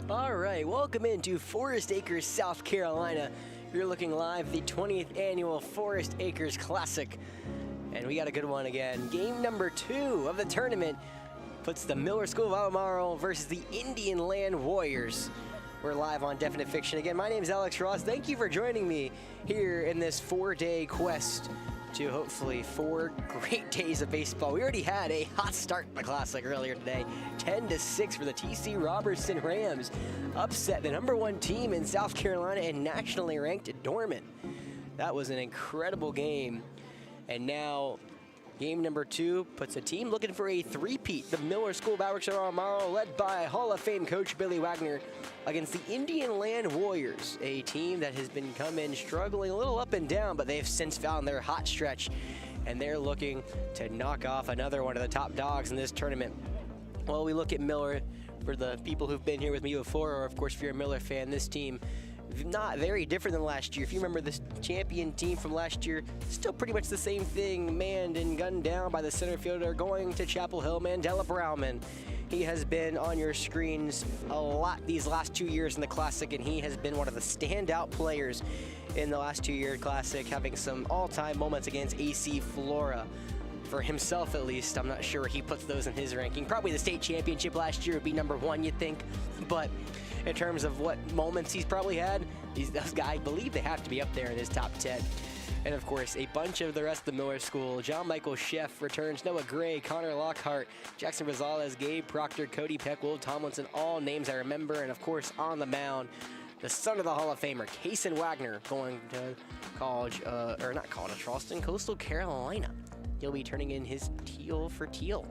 All right, welcome into Forest Acres, South Carolina. You're looking live, the 20th annual Forest Acres Classic. And we got a good one again. Game number 2 of the tournament puts the Miller School of Albemarle versus the Indian Land Warriors. We're live on Definite Fiction again. My name is Alex Ross. Thank you for joining me here in this 4-day quest to hopefully 4 great days of baseball. We already had a hot start in the Classic earlier today. 10-6 for the TC Robertson Rams. Upset the #1 team in South Carolina and nationally ranked Dorman. That was an incredible game. And now game number 2 puts a team looking for a three-peat. The Miller School of Albemarle, led by Hall of Fame coach Billy Wagner, against the Indian Land Warriors, a team that has been coming struggling a little up and down, but they've since found their hot stretch, and they're looking to knock off another one of the top dogs in this tournament. Well, we look at Miller, for the people who've been here with me before, or of course if you're a Miller fan, this team not very different than last year. If you remember this champion team from last year, still pretty much the same thing, manned and gunned down by the center fielder going to Chapel Hill, Mandela Browman. He has been on your screens a lot these last 2 years in the Classic, and he has been one of the standout players in the last 2-year Classic, having some all-time moments against AC Flora. For himself, at least, I'm not sure where he puts those in his ranking. Probably the state championship last year would be #1, you'd think. But in terms of what moments he's probably had, those guys, I believe they have to be up there in his top 10. And of course, a bunch of the rest of the Miller School. John Michael Sheff returns, Noah Gray, Connor Lockhart, Jackson Rosales, Gabe Proctor, Cody Peck, Will Tomlinson, all names I remember. And of course, on the mound, the son of the Hall of Famer, Kason Wagner, going to college, or not college, Charleston, Coastal Carolina. He'll be turning in his teal for teal.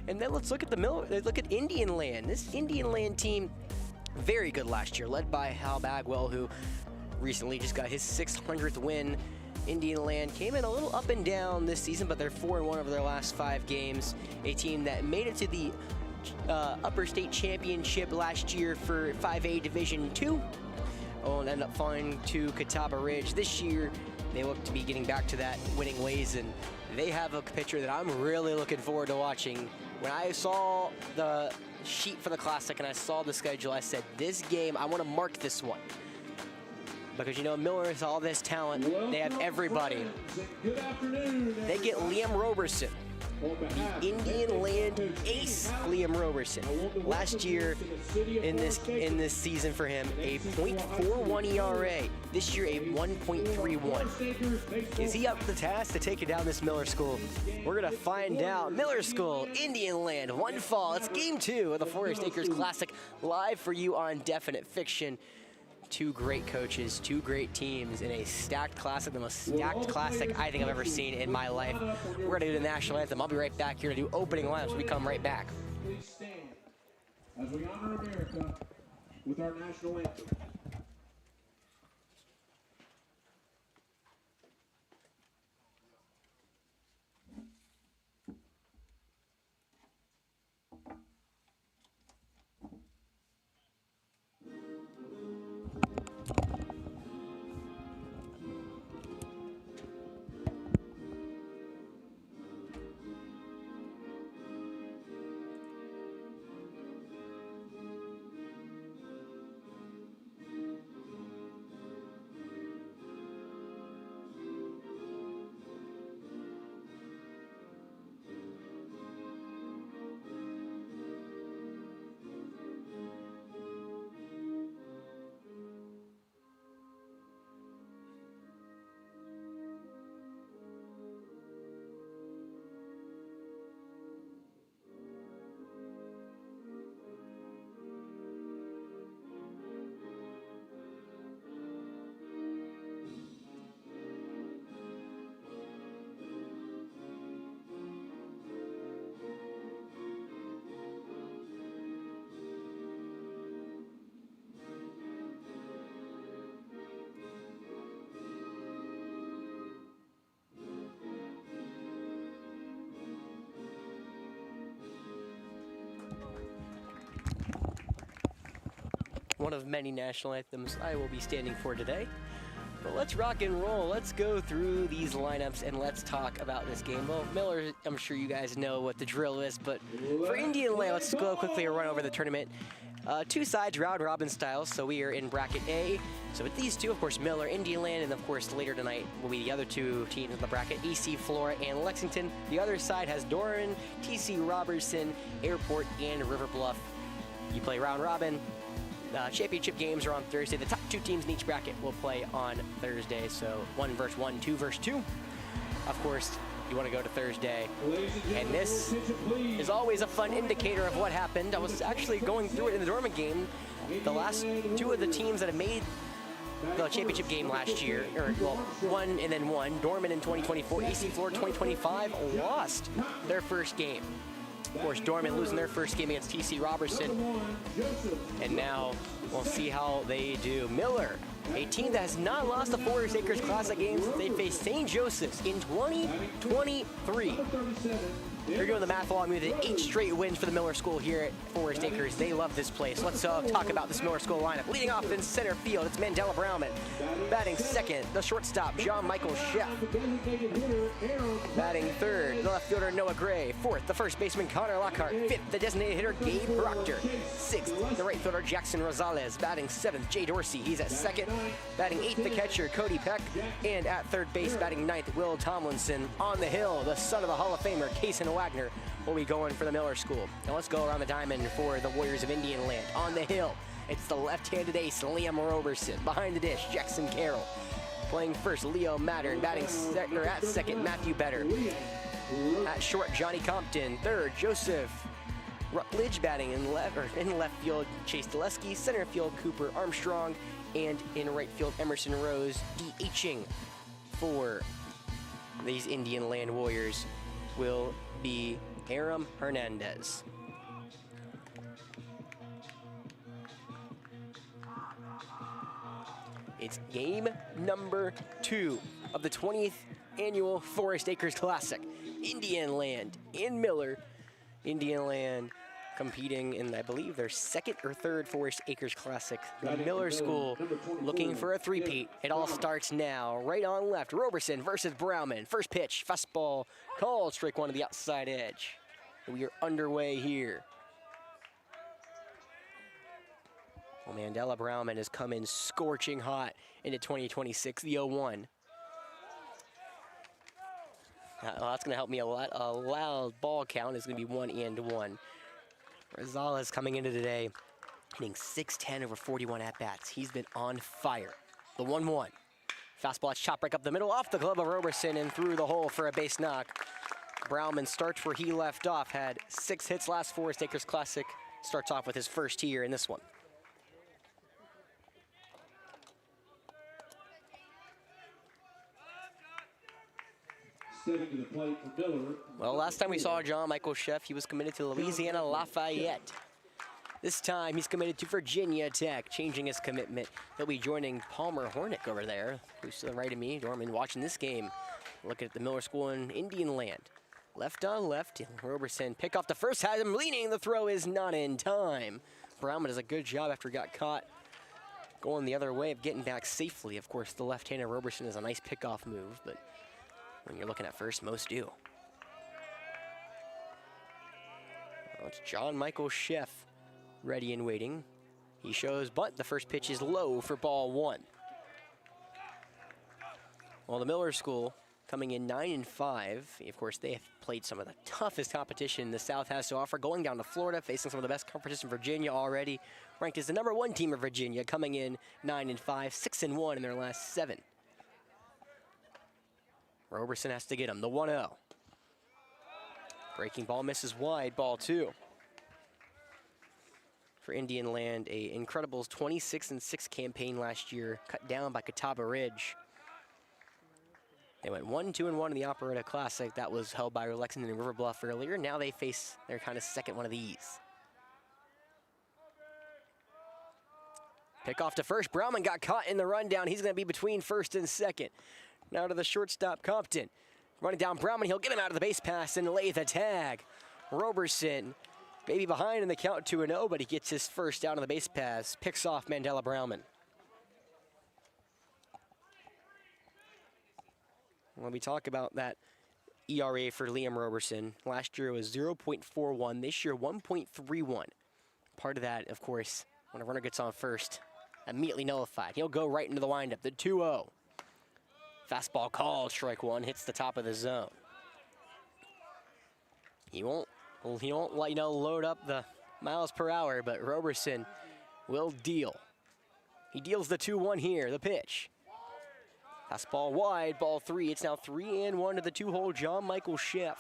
And then let's look at look at Indian Land. This Indian Land team, very good last year, led by Hal Bagwell, who recently just got his 600th win. Indian Land came in a little up and down this season, but they're 4-1 over their last 5 games. A team that made it to the Upper State Championship last year for 5A Division II. And ended up falling to Catawba Ridge. This year, they look to be getting back to that winning ways, and they have a pitcher that I'm really looking forward to watching. When I saw the sheet for the Classic and I saw the schedule, I said, this game, I want to mark this one. Because, you know, Miller has all this talent. They have everybody. Good afternoon. They get Liam Roberson, the Indian Land ace, Liam Roberson. Last year in this season for him, a .41 ERA. This year, a 1.31. Is he up to the task to take it down this Miller School? We're gonna find out. Miller School, Indian Land, one fall. It's game 2 of the Forest Acres Classic, live for you on Definite Fiction. 2 great coaches, 2 great teams in a stacked Classic, the most stacked Classic I think I've ever seen in my life. We're going to do the national anthem. I'll be right back here to do opening lineups. We come right back. Please stand as we honor America with our national anthem. One of many national anthems I will be standing for today. But let's rock and roll. Let's go through these lineups and let's talk about this game. Well, Miller, I'm sure you guys know what the drill is, but for Indian Land, let's go quickly run over the tournament. Two sides, round robin style, so we are in bracket A. So with these two, of course, Miller, Indian Land, and of course later tonight will be the other two teams in the bracket, EC, Flora, and Lexington. The other side has Doran, TC Robertson, Airport, and River Bluff. You play round robin. Championship games are on Thursday. The top two teams in each bracket will play on Thursday, so 1 versus 1, 2 versus 2. Of course, you want to go to Thursday. And this is always a fun indicator of what happened. I was actually going through it in the Dorman game. The last two of the teams that have made the championship game last year, or well, one and then one, Dorman in 2024, EC Flora 2025, lost their first game. Of course, Dorman losing their first game against TC Robertson. And now we'll see how they do. Miller, a team that has not lost the Forest Acres Classic games since they faced St. Joseph's in 2023. They're doing the math along with it. 8 straight wins for the Miller School here at Forest Acres. They love this place. Let's talk about this Miller School lineup. Leading off in center field, it's Mandela Browman. Batting second, the shortstop, John Michael Sheff. Batting third, the left fielder, Noah Gray. Fourth, the first baseman, Connor Lockhart. Fifth, the designated hitter, Gabe Proctor. Sixth, the right fielder, Jackson Rosales. Batting seventh, Jay Dorsey. He's at second. Batting eighth, the catcher, Cody Peck. And at third base, batting ninth, Will Tomlinson. On the hill, the son of the Hall of Famer, Kaysen Wagner, will be going for the Miller School. Now let's go around the diamond for the Warriors of Indian Land. On the hill, it's the left-handed ace, Liam Roberson. Behind the dish, Jackson Carroll. Playing first, Leo Mattern. Batting at second, Matthew Better. At short, Johnny Compton. Third, Joseph Rutledge. Batting in left field, Chase Dulesky. Center field, Cooper Armstrong. And in right field, Emerson Rose DHing for these Indian Land Warriors will be Aram Hernandez. It's game number 2 of the 20th annual Forest Acres Classic. Indian Land in Miller. Indian Land competing in, I believe, their second or third Forest Acres Classic. The Miller School looking for a three-peat. It all starts now. Right on left, Roberson versus Browman. First pitch, fastball, called, strike one to the outside edge. We are underway here. Well, Mandela Browman has come in scorching hot into 2026, the 0-1. That's going to help me a lot. A loud ball count is going to be 1-1. Rosales coming into today, hitting .610 over 41 at-bats. He's been on fire. The 1-1. Fastball chop break up the middle, off the glove of Roberson and through the hole for a base knock. Browman starts where he left off, had 6 hits last Forest Acres Classic. Starts off with his first here in this one. Stepping to the plate for Miller. Well, last time we saw John Michael Sheff, he was committed to Louisiana Lafayette. This time he's committed to Virginia Tech, changing his commitment. He'll be joining Palmer Hornick over there, who's to the right of me, Dorman, watching this game. Looking at the Miller School in Indian Land. Left on left, Roberson pick off the first, has him leaning, the throw is not in time. Browman does a good job after he got caught going the other way of getting back safely. Of course, the left-hander Roberson is a nice pickoff move, but when you're looking at first, most do. Well, it's John Michael Sheff ready and waiting. He shows bunt. The first pitch is low for ball 1. Well, the Miller School coming in 9-5. Of course, they have played some of the toughest competition the South has to offer, going down to Florida, facing some of the best competition in Virginia already. Ranked as the #1 team of Virginia, coming in 9-5, 6-1 in their last 7. Roberson has to get him, the 1-0. Breaking ball misses wide, ball 2. For Indian Land, a Incredibles 26-6 campaign last year, cut down by Catawba Ridge. They went 1-2-1 in the Operetta Classic. That was held by Lexington and River Bluff earlier. Now they face their kind of second one of these. Pick off to first. Browman got caught in the rundown. He's going to be between first and second. Now to the shortstop, Compton. Running down Browman, he'll get him out of the base pass and lay the tag. Roberson, maybe behind in the count 2-0, but he gets his first down on the base pass. Picks off Mandela Browman. When we talk about that ERA for Liam Roberson, last year it was 0.41, this year 1.31. Part of that, of course, when a runner gets on first, immediately nullified. He'll go right into the windup, the 2-0. Fastball called, strike one, hits the top of the zone. He won't load up the miles per hour, but Roberson will deal. He deals the 2-1 here, the pitch. Fastball wide, ball three. It's now 3-1 to the two-hole John Michael Sheff.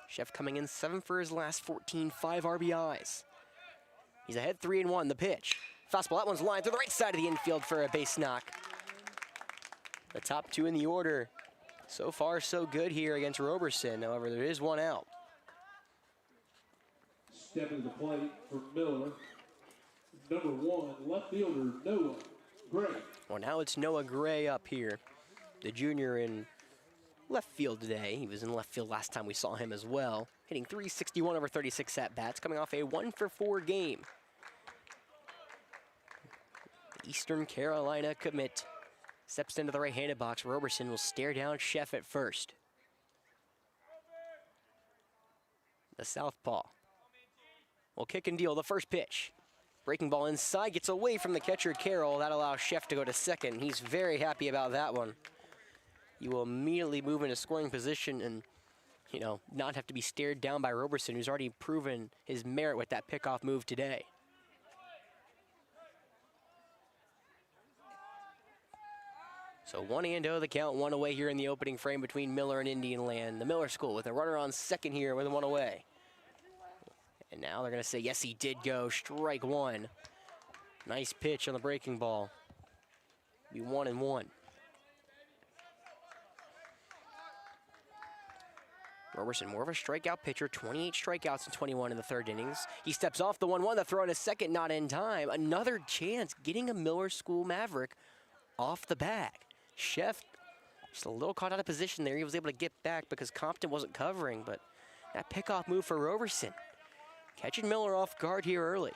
Sheff coming in 7 for his last 14, 5 RBIs. He's ahead 3-1, the pitch. Fastball, that one's lined through the right side of the infield for a base knock. The top two in the order. So far, so good here against Roberson. However, there is one out. Stepping to the plate for Miller. Number 1, left fielder Noah Gray. Well, now it's Noah Gray up here, the junior in left field today. He was in left field last time we saw him as well. Hitting .361 over 36 at-bats, coming off a 1-for-4 game. The Eastern Carolina commit steps into the right-handed box. Roberson will stare down Sheff at first. The southpaw will kick and deal the first pitch. Breaking ball inside, gets away from the catcher Carroll. That allows Sheff to go to second. He's very happy about that one. You will immediately move into scoring position and, you know, not have to be stared down by Roberson, who's already proven his merit with that pickoff move today. So 1-0 the count, 1 away here in the opening frame between Miller and Indian Land. The Miller School with a runner on second here with 1 away. And now they're going to say, yes, he did go. Strike one. Nice pitch on the breaking ball. Be 1-1. Roberson, more of a strikeout pitcher, 28 strikeouts and 21 in the third innings. He steps off the 1-1, the throw in a second, not in time. Another chance getting a Miller School Maverick off the bag. Sheff just a little caught out of position there. He was able to get back because Compton wasn't covering, but that pickoff move for Roberson. Catching Miller off guard here early.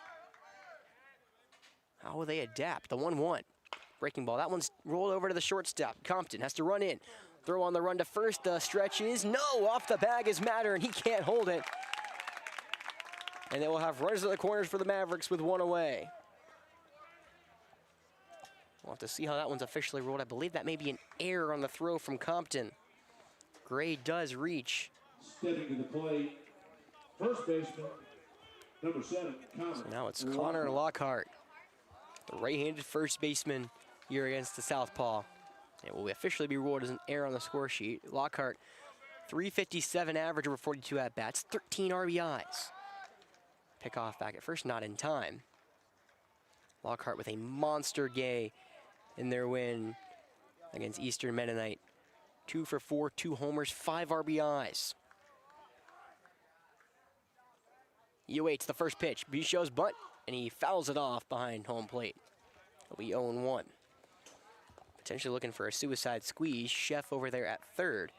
How will they adapt? The 1-1. Breaking ball. That one's rolled over to the shortstop. Compton has to run in. Throw on the run to first. The stretch is no. Off the bag is Matter, and he can't hold it. And they will have runners at the corners for the Mavericks with 1 away. We'll have to see how that one's officially ruled. I believe that may be an error on the throw from Compton. Gray does reach. Stepping to the plate, first baseman, number 7, Connor. So now it's Connor Lockhart, the right-handed first baseman here against the southpaw. It will officially be ruled as an error on the score sheet. Lockhart, .357 average over 42 at-bats, 13 RBIs. Pickoff back at first, not in time. Lockhart with a monster day in their win against Eastern Mennonite. 2 for 4, 2 homers, 5 RBIs. He awaits the first pitch. B shows bunt, and he fouls it off behind home plate. He'll be 0-1. Potentially looking for a suicide squeeze. Sheff over there at third.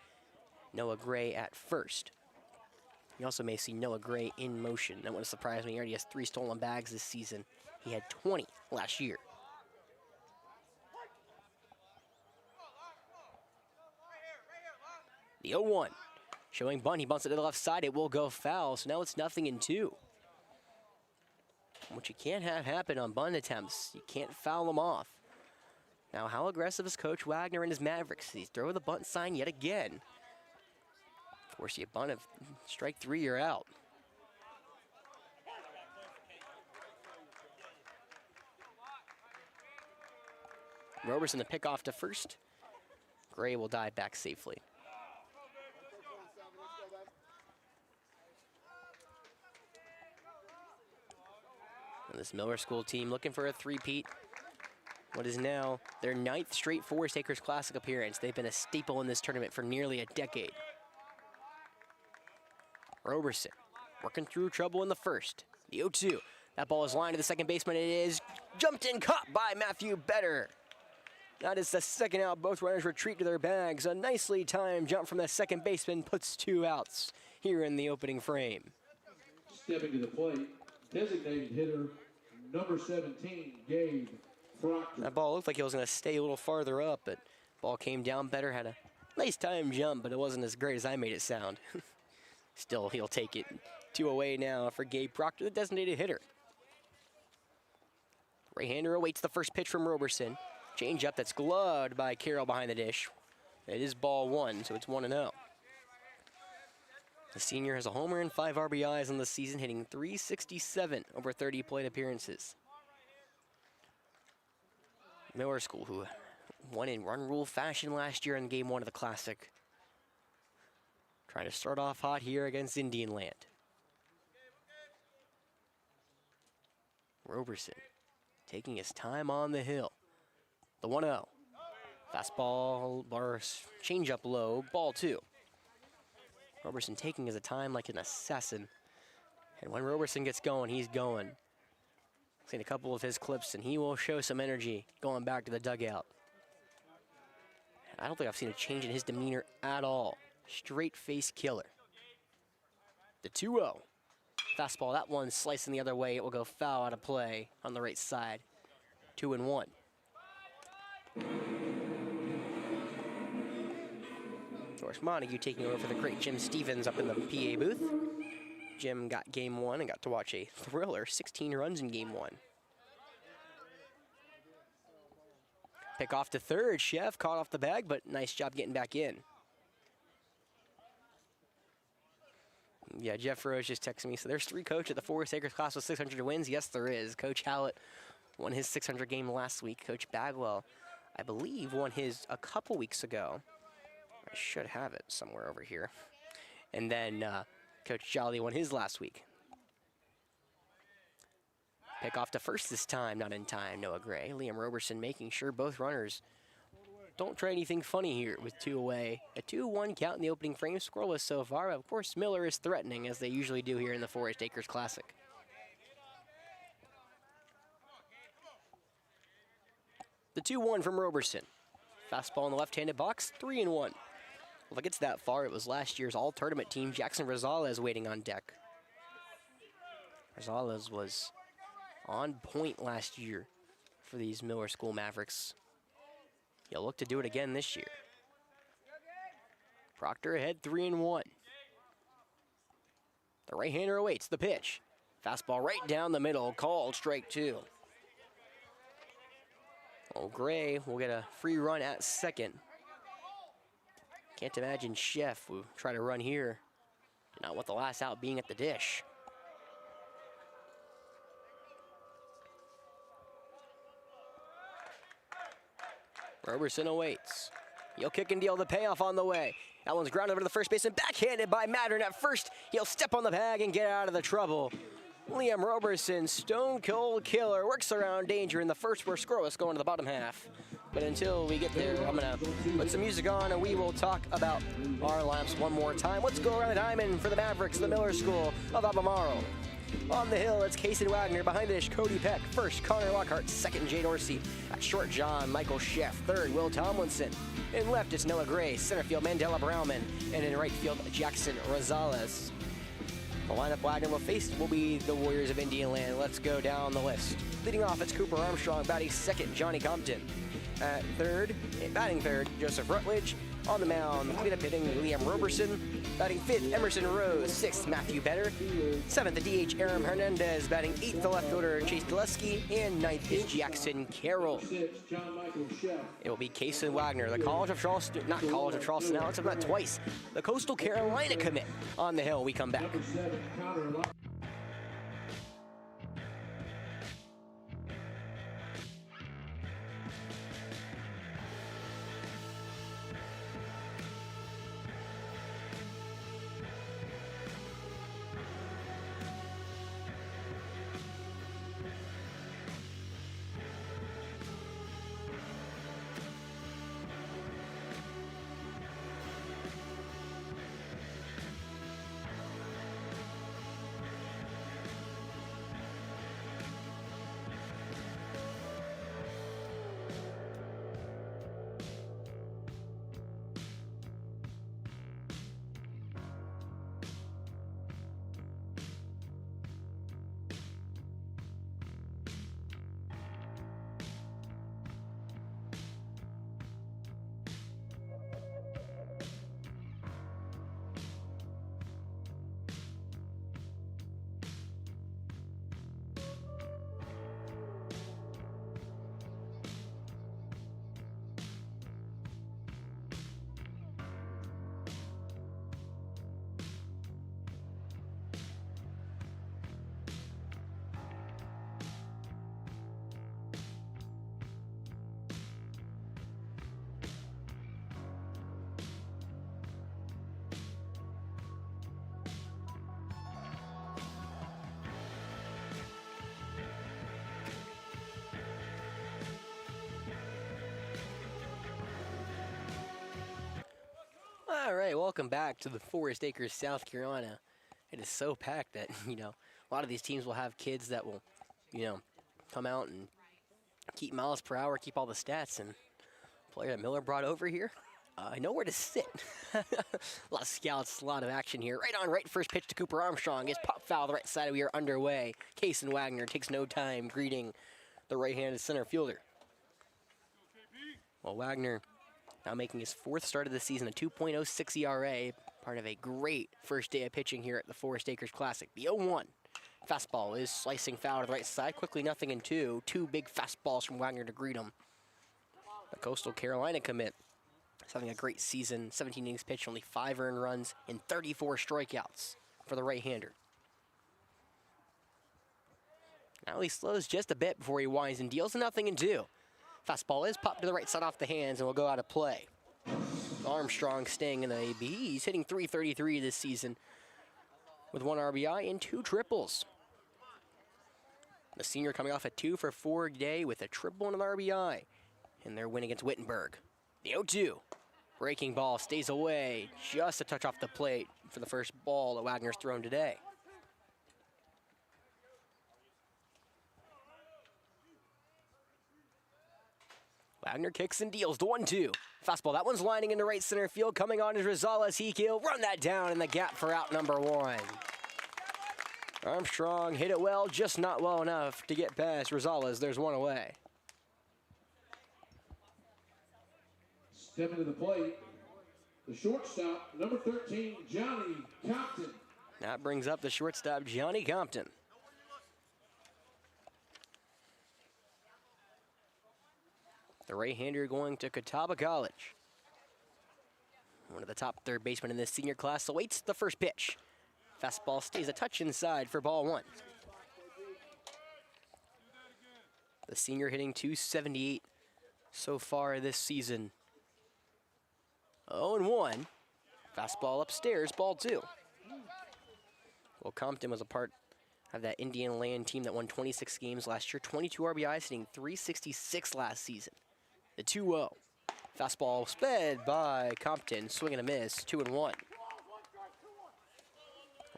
Noah Gray at first. You also may see Noah Gray in motion. That wouldn't surprise me. He already has 3 stolen bags this season. He had 20 last year. The 0-1. Showing bunt. He bunts it to the left side. It will go foul. So now it's 0-2. What you can't have happen on bunt attempts, you can't foul them off. Now, how aggressive is Coach Wagner and his Mavericks? He's throwing the bunt sign yet again. Force you a bunt of strike 3, you're out. Roberson the pick off to first. Gray will dive back safely. And this Miller School team looking for a three-peat. What is now their 9th straight Forest Acres Classic appearance. They've been a staple in this tournament for nearly a decade. Roberson working through trouble in the first. The 0-2. That ball is lined to the second baseman. It is jumped in, caught by Matthew Better. That is the second out. Both runners retreat to their bags. A nicely timed jump from the second baseman puts 2 outs here in the opening frame. Stepping to the plate, designated hitter, number 17, Gabe Proctor. That ball looked like it was going to stay a little farther up, but ball came down Better, had a nice time jump, but it wasn't as great as I made it sound. Still, he'll take it. 2 away now for Gabe Proctor, the designated hitter. Right-hander awaits the first pitch from Roberson. Change up that's gloved by Carroll behind the dish. It is ball 1, so it's 1-0. The senior has a homer and 5 RBIs on the season, hitting .367 over 30 plate appearances. Miller School, who won in run rule fashion last year in Game 1 of the Classic. Trying to start off hot here against Indian Land. Roberson taking his time on the hill. The 1-0. Fastball, bar, changeup low, ball 2. Roberson taking his time like an assassin. And when Roberson gets going, he's going. I've seen a couple of his clips, and he will show some energy going back to the dugout. I don't think I've seen a change in his demeanor at all. Straight face killer. The 2-0. Fastball, that one slicing the other way. It will go foul out of play on the right side. 2-1. George Montague taking over for the great Jim Stevens up in the PA booth. Jim got Game 1 and got to watch a thriller, 16 runs in Game 1. Pick off to third. Chef caught off the bag, but nice job getting back in. Yeah, Jeff Rose just texted me. So there's 3 coach at the Forest Acres class with 600 wins. Yes, there is. Coach Hallett won his 600 game last week. Coach Bagwell, I believe, won his a couple weeks ago. I should have it somewhere over here. And then Coach Jolly won his last week. Pick off to first this time, not in time, Noah Gray. Liam Roberson making sure both runners don't try anything funny here with 2 away. A 2-1 count in the opening frame, scoreless so far. Of course, Miller is threatening, as they usually do here in the Forest Acres Classic. The 2-1 from Roberson. Fastball in the left-handed box, 3-1. Well, if it gets that far, it was last year's all-tournament team, Jackson Rosales, waiting on deck. Rosales was on point last year for these Miller School Mavericks. He'll look to do it again this year. Proctor ahead, 3-1. The right-hander awaits the pitch. Fastball right down the middle, called strike 2. Oh, Gray will get a free run at second. Can't imagine Chef will try to run here. Not with the last out being at the dish. Roberson awaits. He'll kick and deal, the payoff on the way. That one's grounded over to the first baseman, backhanded by Mattern at first. He'll step on the bag and get out of the trouble. Liam Roberson, stone cold killer, works around danger in the first. We're scoreless going to the bottom half. But until we get there, I'm gonna put some music on and we will talk about our lineups one more time. Let's go around the diamond for the Mavericks, the Miller School of Albemarle. On the hill, it's Casey Wagner. Behind the dish, Cody Peck. First, Connor Lockhart. Second, Jay Dorsey. At short, John Michael Sheff. Third, Will Tomlinson. In left, it's Noah Gray. Center field, Mandela Browman. And in right field, Jackson Rosales. The lineup Wagner will face will be the Warriors of Indian Land. Let's go down the list. Leading off, it's Cooper Armstrong. Batting second, Johnny Compton. At third, batting third, Joseph Rutledge. On the mound, cleanup hitting Liam Roberson. Batting fifth, Emerson Rose. Sixth, Matthew Better. Seventh, the DH, Aram Hernandez. Batting eighth, the left fielder, Chase Gillespie. And ninth is Jackson Carroll. It will be Kason Wagner, the College of Charleston, not College of Charleston, now it's about twice. The Coastal Carolina commit on the hill. We come back. All right, welcome back to the Forest Acres, South Carolina. It is so packed that, a lot of these teams will have kids that will, come out and keep miles per hour, keep all the stats. And player that Miller brought over here, I know where to sit. A lot of scouts, a lot of action here. Right on, right first pitch to Cooper Armstrong. His pop foul the right side. We are underway. Kason Wagner takes no time greeting the right-handed center fielder. Well, Wagner now making his 4th start of the season, a 2.06 ERA, part of a great first day of pitching here at the Forest Acres Classic. The 0-1. Fastball is slicing foul to the right side. Quickly 0-2. 2 big fastballs from Wagner to greet him. The Coastal Carolina commit is having a great season. 17 innings pitched, only 5 earned runs, and 34 strikeouts for the right-hander. Now he slows just a bit before he winds and deals. 0-2. Fastball is popped to the right side off the hands and will go out of play. Armstrong staying in the AB. He's hitting .333 this season with 1 RBI and 2 triples. The senior coming off a 2-for-4 day with a triple and an RBI in their win against Wittenberg. The 0-2. Breaking ball stays away just a touch off the plate for the first ball that Wagner's thrown today. Wagner kicks and deals the 1-2. Fastball, that one's lining into right center field. Coming on is Rosales. He'll run that down in the gap for out number 1. Armstrong hit it well, just not well enough to get past Rosales. There's 1 away. Stepping to the plate, the shortstop, number 13, Johnny Compton. That brings up the shortstop, Johnny Compton. The right-hander going to Catawba College. One of the top third basemen in this senior class awaits the first pitch. Fastball stays a touch inside for ball 1. The senior hitting .278 so far this season. 0-1. Fastball upstairs, ball 2. Well, Compton was a part of that Indian Land team that won 26 games last year. 22 RBIs, hitting .366 last season. The 2-0. Fastball sped by Compton, swing and a miss, 2-1. Well,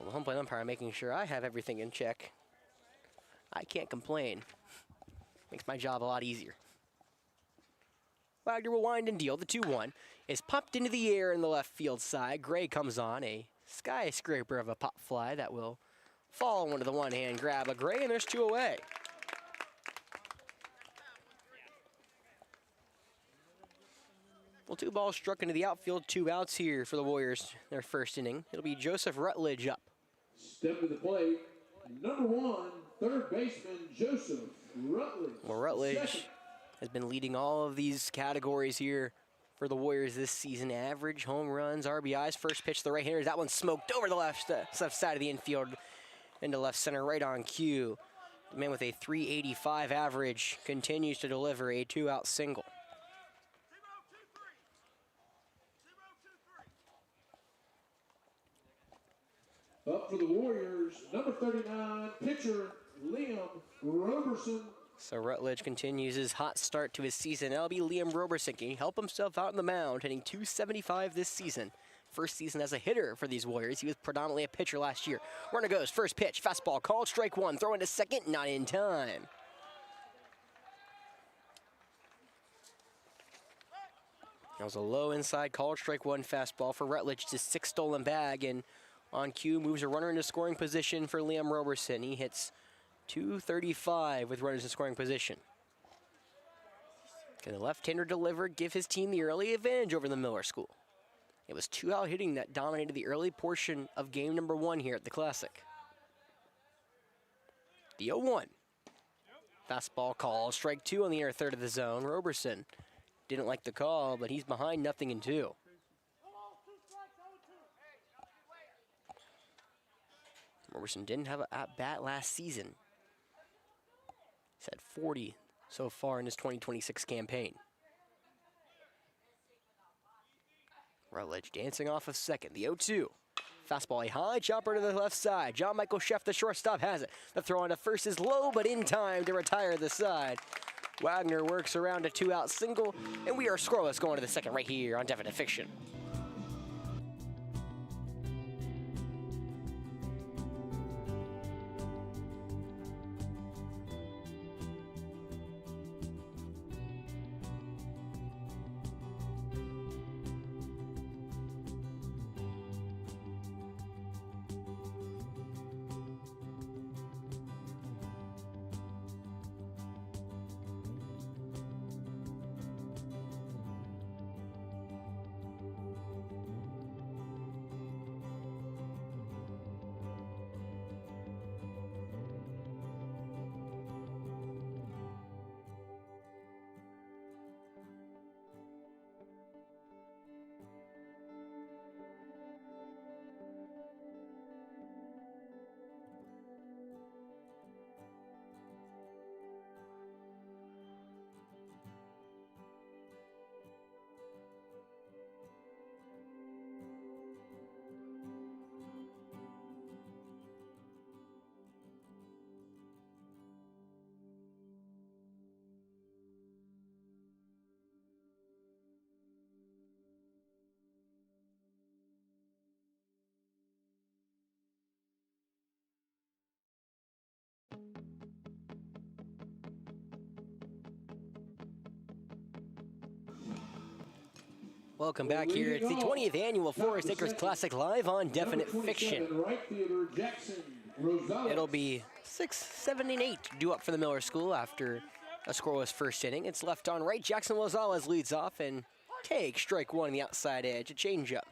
the home plate umpire making sure I have everything in check. I can't complain. Makes my job a lot easier. Wagner will wind and deal. The 2-1 is popped into the air in the left field side. Gray comes on, a skyscraper of a pop fly that will fall into the one-hand grab of Gray, and there's 2 away. Well, 2 balls struck into the outfield, 2 outs here for the Warriors, their first inning. It'll be Joseph Rutledge up. Step to the plate, number 1, third baseman, Joseph Rutledge. Well, Rutledge has been leading all of these categories here for the Warriors this season. Average, home runs, RBIs. First pitch to the right-handers. That one smoked over the left side of the infield into left center, right on cue. The man with a .385 average continues to deliver a 2-out single. Up for the Warriors, number 39, pitcher Liam Roberson. So Rutledge continues his hot start to his season. That'll be Liam Roberson. Can he help himself out on the mound, hitting .275 this season. First season as a hitter for these Warriors. He was predominantly a pitcher last year. Runner goes, first pitch, fastball called, strike 1, throw into second, not in time. That was a low inside called, strike 1 fastball for Rutledge to 6 stolen bag, and on cue moves a runner into scoring position for Liam Roberson. He hits .235 with runners in scoring position. Can the left-hander deliver, give his team the early advantage over the Miller School? It was 2-out hitting that dominated the early portion of game number 1 here at the Classic. The 0-1. Fastball call, strike 2 on the inner third of the zone. Roberson didn't like the call, but he's behind 0-2. Roberson didn't have an at-bat last season. He's had 40 so far in his 2026 campaign. Rutledge dancing off of second, the 0-2. Fastball, a high chopper to the left side. John Michael Sheff, the shortstop, has it. The throw on to first is low, but in time to retire the side. Wagner works around a 2-out single, and we are scoreless going to the second right here on Definite Fiction. Welcome back here. It's the 20th annual Forest Acres Classic live on Definite Fiction. Right fielder Jackson Rosales. It'll be 6, 7, and 8 due up for the Miller School after a scoreless first inning. It's left on right. Jackson Rosales leads off and takes strike one on the outside edge, a changeup.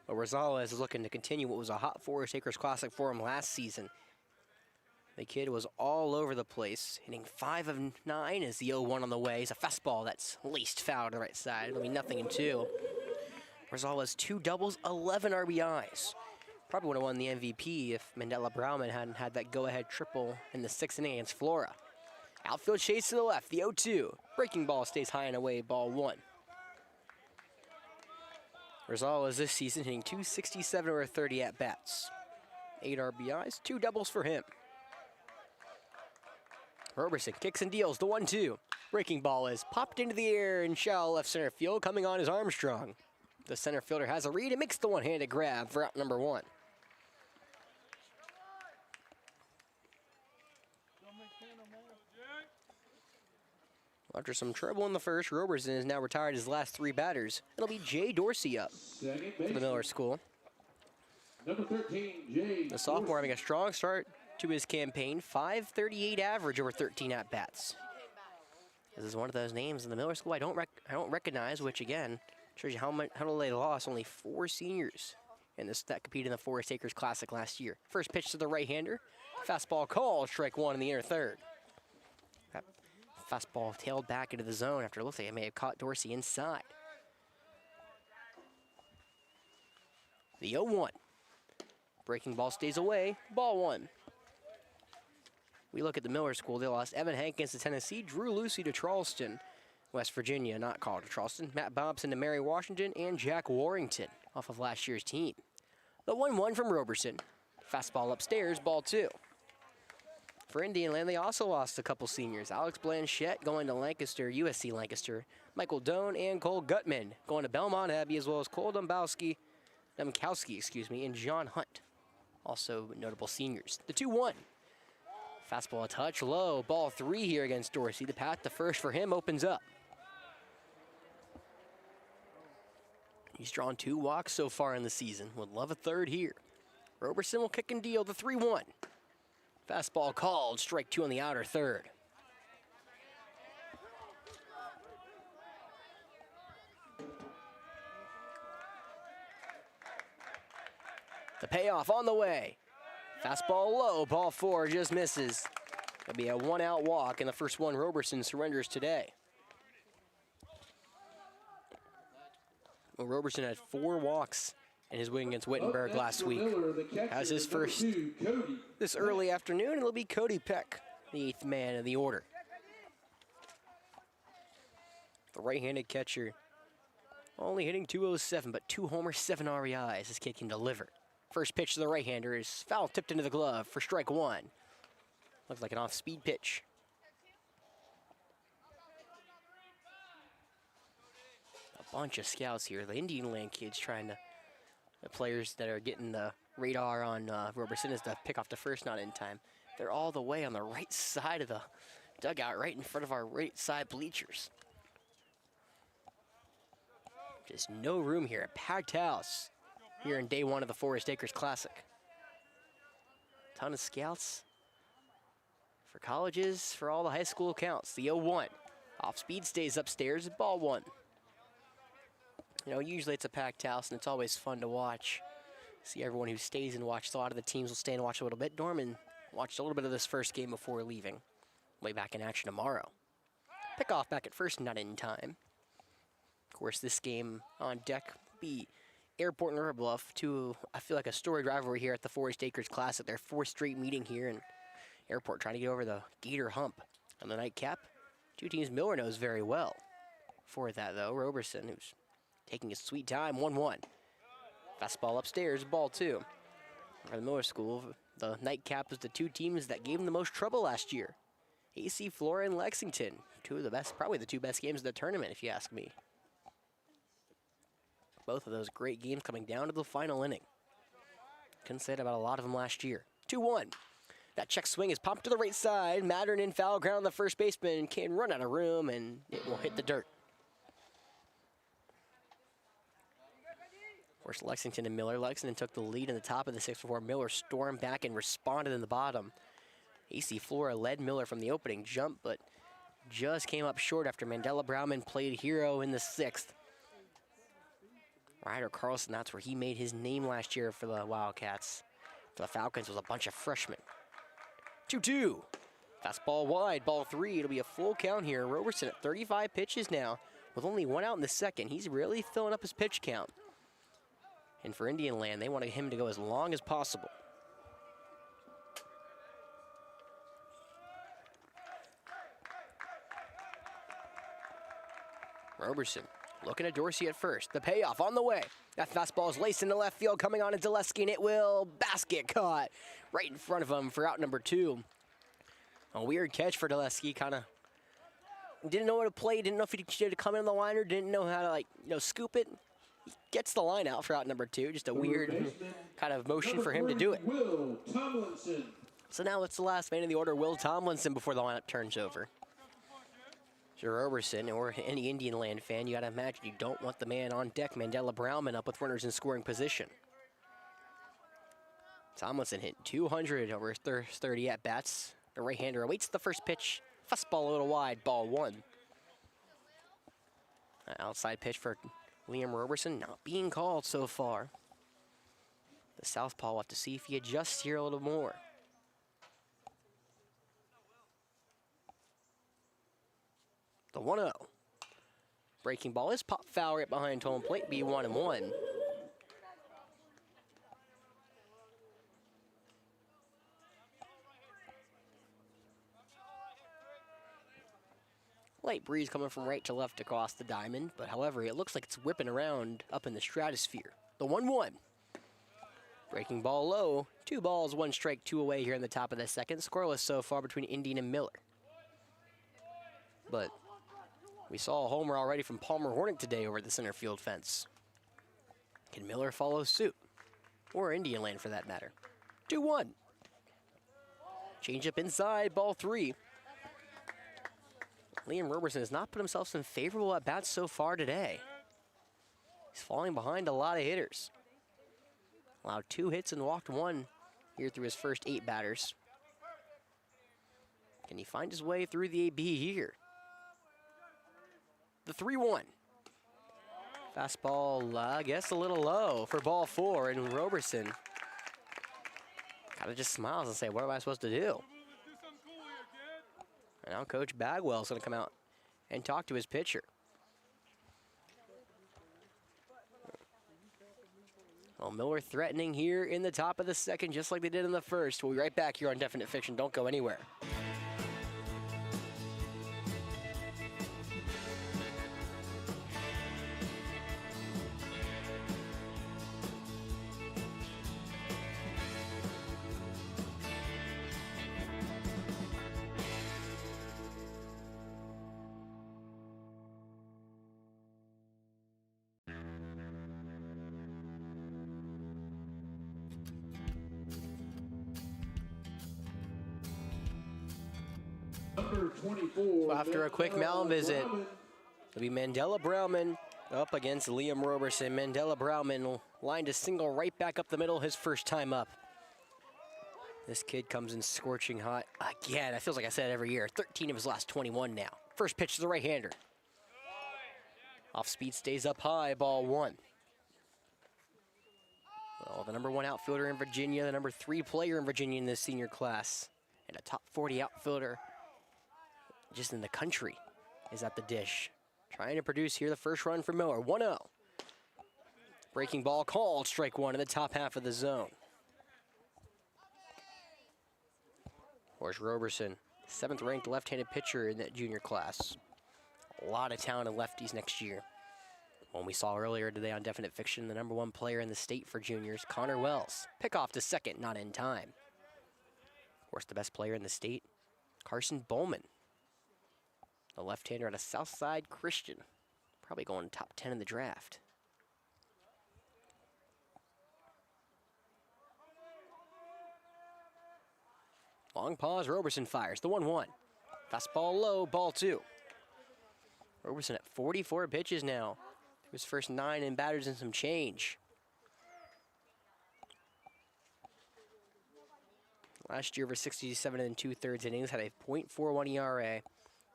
But Rosales is looking to continue what was a hot Forest Acres Classic for him last season. The kid was all over the place, hitting 5 of 9 as the 0-1 on the way. It's a fastball that's laced foul to the right side. It'll be 0-2. Rosales 2 doubles, 11 RBIs. Probably would have won the MVP if Mandela Brauman hadn't had that go-ahead triple in the 6th inning against Flora. Outfield chase to the left, the 0-2. Breaking ball stays high and away, ball 1. Rosales this season hitting 267 over 30 at-bats. 8 RBIs, 2 doubles for him. Roberson kicks and deals, the 1-2. Breaking ball is popped into the air in shallow left center field, coming on is Armstrong. The center fielder has a read and makes the one-handed grab for out number 1. After some trouble in the first, Roberson has now retired his last 3 batters. It'll be Jay Dorsey up for the Miller School. Number 13, Jay. The sophomore having a strong start to his campaign, 538 average over 13 at-bats. This is one of those names in the Miller School I don't recognize, which again shows you how little they lost. Only 4 seniors in that competed in the Forest Acres Classic last year. First pitch to the right-hander, fastball called, strike 1 in the inner third. That fastball tailed back into the zone after it looks like it may have caught Dorsey inside. The 0-1. Breaking ball stays away, ball 1. We look at the Miller School. They lost Evan Hankins to Tennessee, Drew Lucy to Charleston, West Virginia, not called to Charleston, Matt Bobson to Mary Washington, and Jack Warrington off of last year's team. The 1-1 from Roberson. Fastball upstairs, ball 2. For Indian Land, they also lost a couple seniors. Alex Blanchette going to Lancaster, USC Lancaster. Michael Doan and Cole Gutman going to Belmont Abbey, as well as Cole Domkowski, and John Hunt. Also notable seniors. The 2-1. Fastball a touch low, ball 3 here against Dorsey. The path to first for him opens up. He's drawn 2 walks so far in the season. Would love a third here. Roberson will kick and deal the 3-1. Fastball called, strike 2 on the outer third. The payoff on the way. Fastball low, ball 4 just misses. It'll be a 1-out walk, and the first one Roberson surrenders today. Well, Roberson had 4 walks in his win against Wittenberg last week. Has his first this early afternoon, it'll be Cody Peck, the 8th man of the order. The right-handed catcher only hitting 207, but 2 homers, 7 RBIs. This kid can deliver. First pitch to the right-hander is foul tipped into the glove for strike 1. Looks like an off-speed pitch. A bunch of scouts here. The Indian Land kids trying to, the players that are getting the radar on Roberson is to pick off the first, not in time. They're all the way on the right side of the dugout, right in front of our right side bleachers. Just no room here. A packed house here in day 1 of the Forest Acres Classic. Ton of scouts for colleges, for all the high school accounts. The 0-1. Off speed stays upstairs, ball 1. You know, usually it's a packed house and it's always fun to watch. See everyone who stays and watch. A lot of the teams will stay and watch a little bit. Norman watched a little bit of this first game before leaving. Way back in action tomorrow. Pickoff back at first, not in time. Of course, this game on deck will be Airport and River Bluff, I feel like a storied rivalry here at the Forest Acres Classic. Their 4th straight meeting here in Airport, trying to get over the Gator hump on the nightcap. 2 teams Miller knows very well. For that, though, Roberson, who's taking his sweet time, 1-1. Fastball upstairs, ball 2. For the Miller School, the nightcap is the 2 teams that gave them the most trouble last year. AC Flora and Lexington, 2 of the best, probably the 2 best games of the tournament, if you ask me. Both of those great games coming down to the final inning. Couldn't say that about a lot of them last year. 2-1. That check swing is popped to the right side. Mattern in foul ground. The first baseman can run out of room, and it will hit the dirt. Of course, Lexington and Miller. Lexington took the lead in the top of the sixth before Miller stormed back and responded in the bottom. AC Flora led Miller from the opening jump, but just came up short after Mandela Brauman played hero in the sixth. Ryder Carlson, that's where he made his name last year for the Wildcats. For the Falcons was a bunch of freshmen. 2-2. Fastball wide, ball three. It'll be a full count here. Roberson at 35 pitches now with only one out in the second. He's really filling up his pitch count. And for Indian Land, they wanted him to go as long as possible. Roberson looking at Dorsey at first. The payoff on the way. That fastball is laced into left field, coming on to Zaleski, and it will basket caught right in front of him for out number two. A weird catch for Zaleski, kind of didn't know what to play, didn't know if he should come in on the liner, didn't know how to, scoop it. He gets the line out for out number two, just a weird kind of motion for him to do it. Will Tomlinson. So now it's the last man in the order, Will Tomlinson, before the lineup turns over. If you're Roberson or any Indian Land fan, you got to imagine you don't want the man on deck, Mandela Brauman, up with runners in scoring position. Tomlinson hit 200 over his 30 at-bats. The right-hander awaits the first pitch. Fastball a little wide, ball one. An outside pitch for Liam Roberson, not being called so far. The southpaw will have to see if he adjusts here a little more. The 1-0. Breaking ball is pop foul right behind home plate, be 1-1. Light breeze coming from right to left across the diamond, but however, it looks like it's whipping around up in the stratosphere. The 1-1. Breaking ball low. 2 balls, 1 strike, 2 away here in the top of the second. Scoreless so far between Indian and Miller. But we saw a homer already from Palmer Hornick today over the center field fence. Can Miller follow suit? Or Indian Land for that matter. 2-1. Change up inside, ball 3. Liam Roberson has not put himself in favorable at-bats so far today. He's falling behind a lot of hitters. Allowed 2 hits and walked 1 here through his first 8 batters. Can he find his way through the AB here? The 3-1. Fastball, I guess a little low for ball 4, and Roberson kind of just smiles and say, what am I supposed to do? And now Coach Bagwell's going to come out and talk to his pitcher. Well, Miller threatening here in the top of the second, just like they did in the first. We'll be right back here on Definite Fiction. Don't go anywhere. Number 24. So after a quick mound visit, it'll be Mandela Brauman up against Liam Roberson. Mandela Brauman lined a single right back up the middle his first time up. This kid comes in scorching hot again. It feels like I said it every year. 13 of his last 21 now. First pitch to the right-hander. Off speed, stays up high, ball 1. Well, the number 1 outfielder in Virginia, the number 3 player in Virginia in this senior class, and a top 40 outfielder just in the country is at the dish. Trying to produce here the first run for Miller. 1-0. Breaking ball called, strike 1 in the top half of the zone. Here's Roberson, 7th ranked left-handed pitcher in that junior class. A lot of talented lefties next year. One we saw earlier today on Definite Fiction, the number 1 player in the state for juniors, Connor Wells. Pick off to second, not in time. Of course, the best player in the state, Carson Bowman. The left-hander out of Southside Christian. Probably going top 10 in the draft. Long pause, Roberson fires, the 1-1. Fastball low, ball 2. Roberson at 44 pitches now. Through his first 9 in batters and some change. Last year over 67 and 2/3 innings, had a .41 ERA.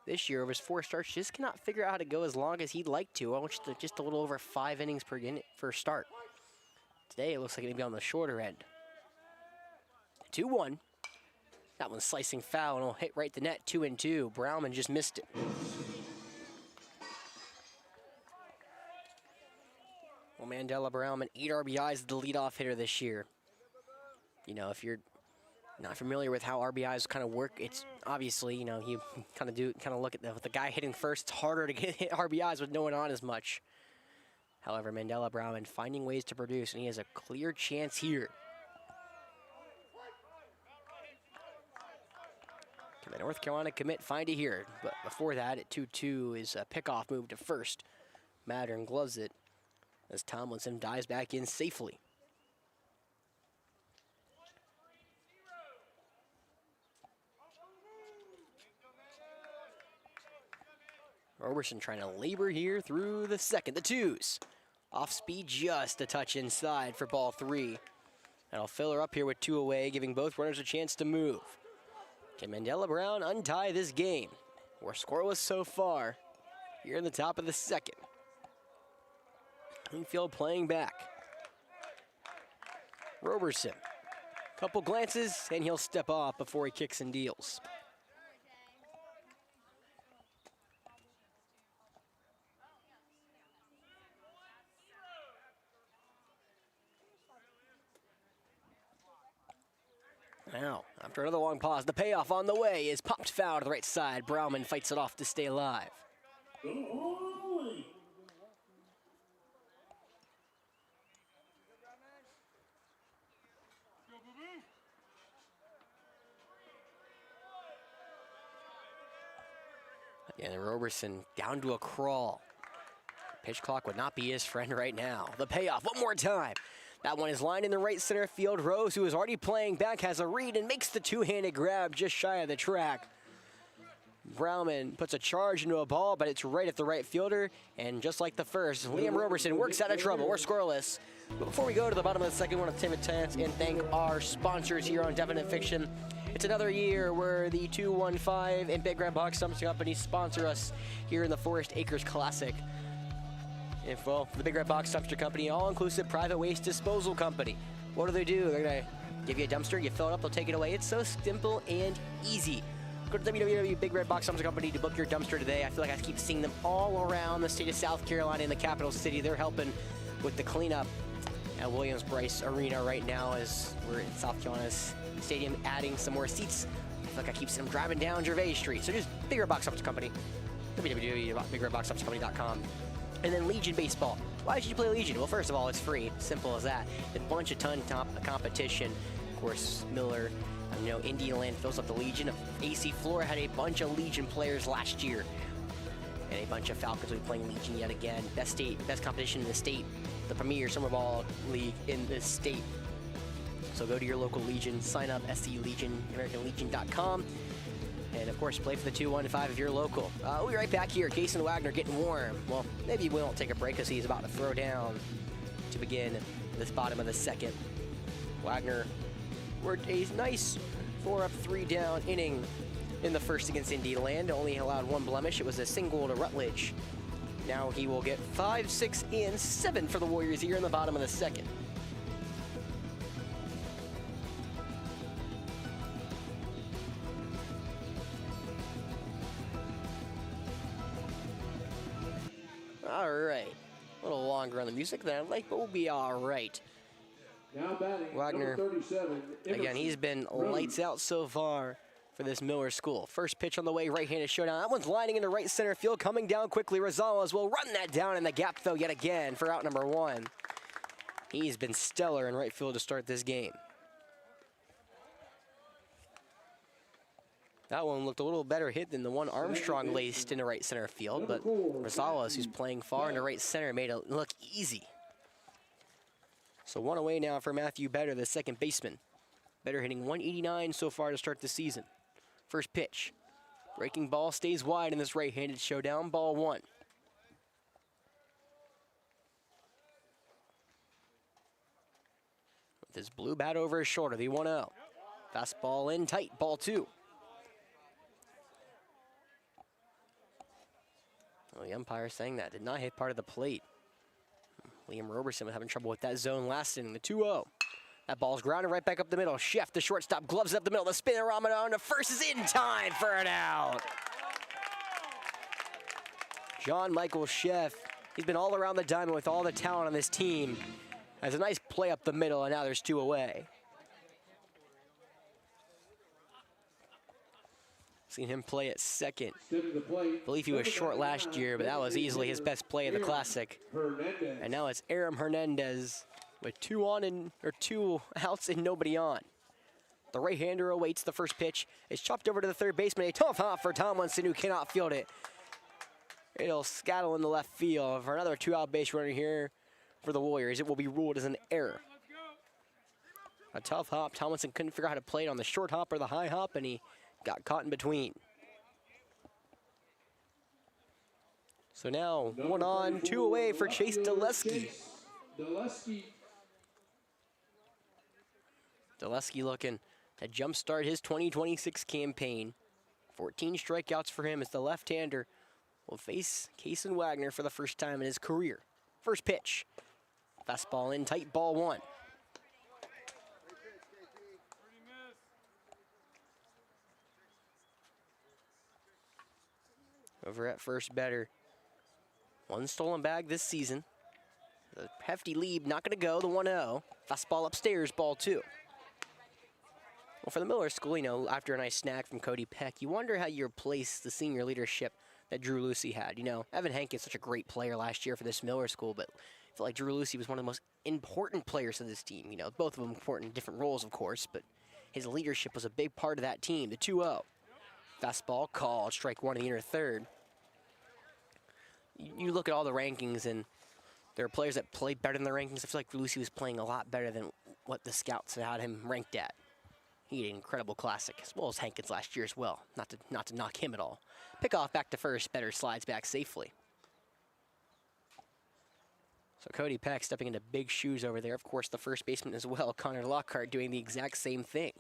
This year over his 4 starts, just cannot figure out how to go as long as he'd like to. Just a little over 5 innings per start. Today it looks like it'll be on the shorter end. 2-1. That one's slicing foul and will hit right the net. 2-2. Brauman just missed it. Well, Mandela Brauman, 8 RBIs, the leadoff hitter this year. You know, if you're not familiar with how RBIs kind of work, it's obviously, you know, you kind of look at the guy hitting first. It's harder to hit RBIs with no one on as much. However, Mandela Brauman finding ways to produce, and he has a clear chance here. Can the North Carolina commit find it here? But before that, at 2-2 is a pickoff move to first. Mattern gloves it as Tomlinson dives back in safely. Roberson trying to labor here through the second. The 2s. Off speed just a touch inside for ball 3. That'll fill her up here with 2 away, giving both runners a chance to move. Can Mandela Brown untie this game? We're scoreless so far here in the top of the second. Infield playing back. Roberson. Couple glances, and he'll step off before he kicks and deals. Now, after another long pause, the payoff on the way is popped foul to the right side. Brauman fights it off to stay alive. Again, Roberson down to a crawl. Pitch clock would not be his friend right now. The payoff one more time. That one is lined in the right center field. Rose, who is already playing back, has a read and makes the two-handed grab just shy of the track. Brauman puts a charge into a ball, but it's right at the right fielder. And just like the first, Liam Roberson works out of trouble. We're scoreless. But before we go to the bottom of the second, I want to take a chance and thank our sponsors here on Definite Fiction. It's another year where the 215 and Big Red Box Dumpster Company sponsor us here in the Forest Acres Classic. Well, the Big Red Box Dumpster Company, all-inclusive private waste disposal company. What do? They're going to give you a dumpster, you fill it up, they'll take it away. It's so simple and easy. Go to www.BigRedBoxDumpster Company to book your dumpster today. I feel like I keep seeing them all around the state of South Carolina in the capital city. They're helping with the cleanup at Williams-Brice Arena right now as we're in South Carolina's stadium adding some more seats. I feel like I keep seeing them driving down Gervais Street. So just Big Red Box Dumpster Company, www.BigRedBoxDumpsterCompany.com. And then Legion Baseball. Why should you play Legion? Well, first of all, it's free. Simple as that. A bunch of ton competition. Of course, Miller, Indiana fills up the Legion. AC Flora had a bunch of Legion players last year. And a bunch of Falcons will be playing Legion yet again. Best competition in the state. The premier summer ball league in the state. So go to your local Legion, sign up, SC Legion, AmericanLegion.com. And of course, play for the 215 if you're local. We'll be right back here. Kason Wagner getting warm. Well, maybe we won't take a break because he's about to throw down to begin this bottom of the second. Wagner worked a nice 4-up, 3-down inning in the first against Indiana Land. Only allowed 1 blemish. It was a single to Rutledge. Now he will get 5, 6, and 7 for the Warriors here in the bottom of the second. All right, a little longer on the music than I'd like, but we'll be all right. Now batting, Wagner, number 37, again, he's been lights out so far for this Miller school. First pitch on the way, right-handed showdown. That one's lining into right center field, coming down quickly. Rosales will run that down in the gap, though, yet again for out number 1. He's been stellar in right field to start this game. That one looked a little better hit than the one Armstrong laced into right center field, but Rosales, who's playing far into right center, made it look easy. So 1 away now for Matthew Better, the second baseman. Better hitting 189 so far to start the season. First pitch. Breaking ball stays wide in this right-handed showdown, ball 1. With his blue bat over his shoulder, the 1-0. Fastball in tight, ball 2. Oh, the umpire saying that did not hit part of the plate. Liam Roberson was having trouble with that zone last inning. The 2-0. That ball's grounded right back up the middle. Chef, the shortstop, gloves up the middle. The spinner Ramadan to first is in time for an out. John Michael Chef, he's been all around the diamond with all the talent on this team. Has a nice play up the middle, and now there's 2 away. Seen him play at second. I believe he was short last year, but that was easily his best play of the Classic. And now it's Aram Hernandez with 2 outs and nobody on. The right-hander awaits the first pitch. It's chopped over to the third baseman. A tough hop for Tomlinson, who cannot field it. It'll scuttle in the left field for another 2-out base runner here for the Warriors. It will be ruled as an error. A tough hop. Tomlinson couldn't figure out how to play it on the short hop or the high hop, and he got caught in between. So now 1 on, 2 away for Chase Dulesky. Dulesky looking to jumpstart his 2026 campaign. 14 strikeouts for him as the left-hander will face Kason Wagner for the first time in his career. First pitch. Fastball in tight, ball 1. Over at first, better. 1 stolen bag this season. The hefty lead, not going to go, the 1-0. Fastball upstairs, ball 2. Well, for the Miller School, you know, after a nice snack from Cody Peck, you wonder how you replace the senior leadership that Drew Lucy had. You know, Evan Hankins, such a great player last year for this Miller School, but I feel like Drew Lucy was one of the most important players of this team. You know, both of them important in different roles, of course, but his leadership was a big part of that team. The 2-0. Fastball called, strike 1 in the inner third. You look at all the rankings, and there are players that play better than the rankings. I feel like Lucy was playing a lot better than what the scouts had him ranked at. He had an incredible Classic, as well as Hankins last year as well. Not to knock him at all. Pickoff back to first, better slides back safely. So Cody Peck stepping into big shoes over there. Of course, the first baseman as well, Connor Lockhart, doing the exact same thing.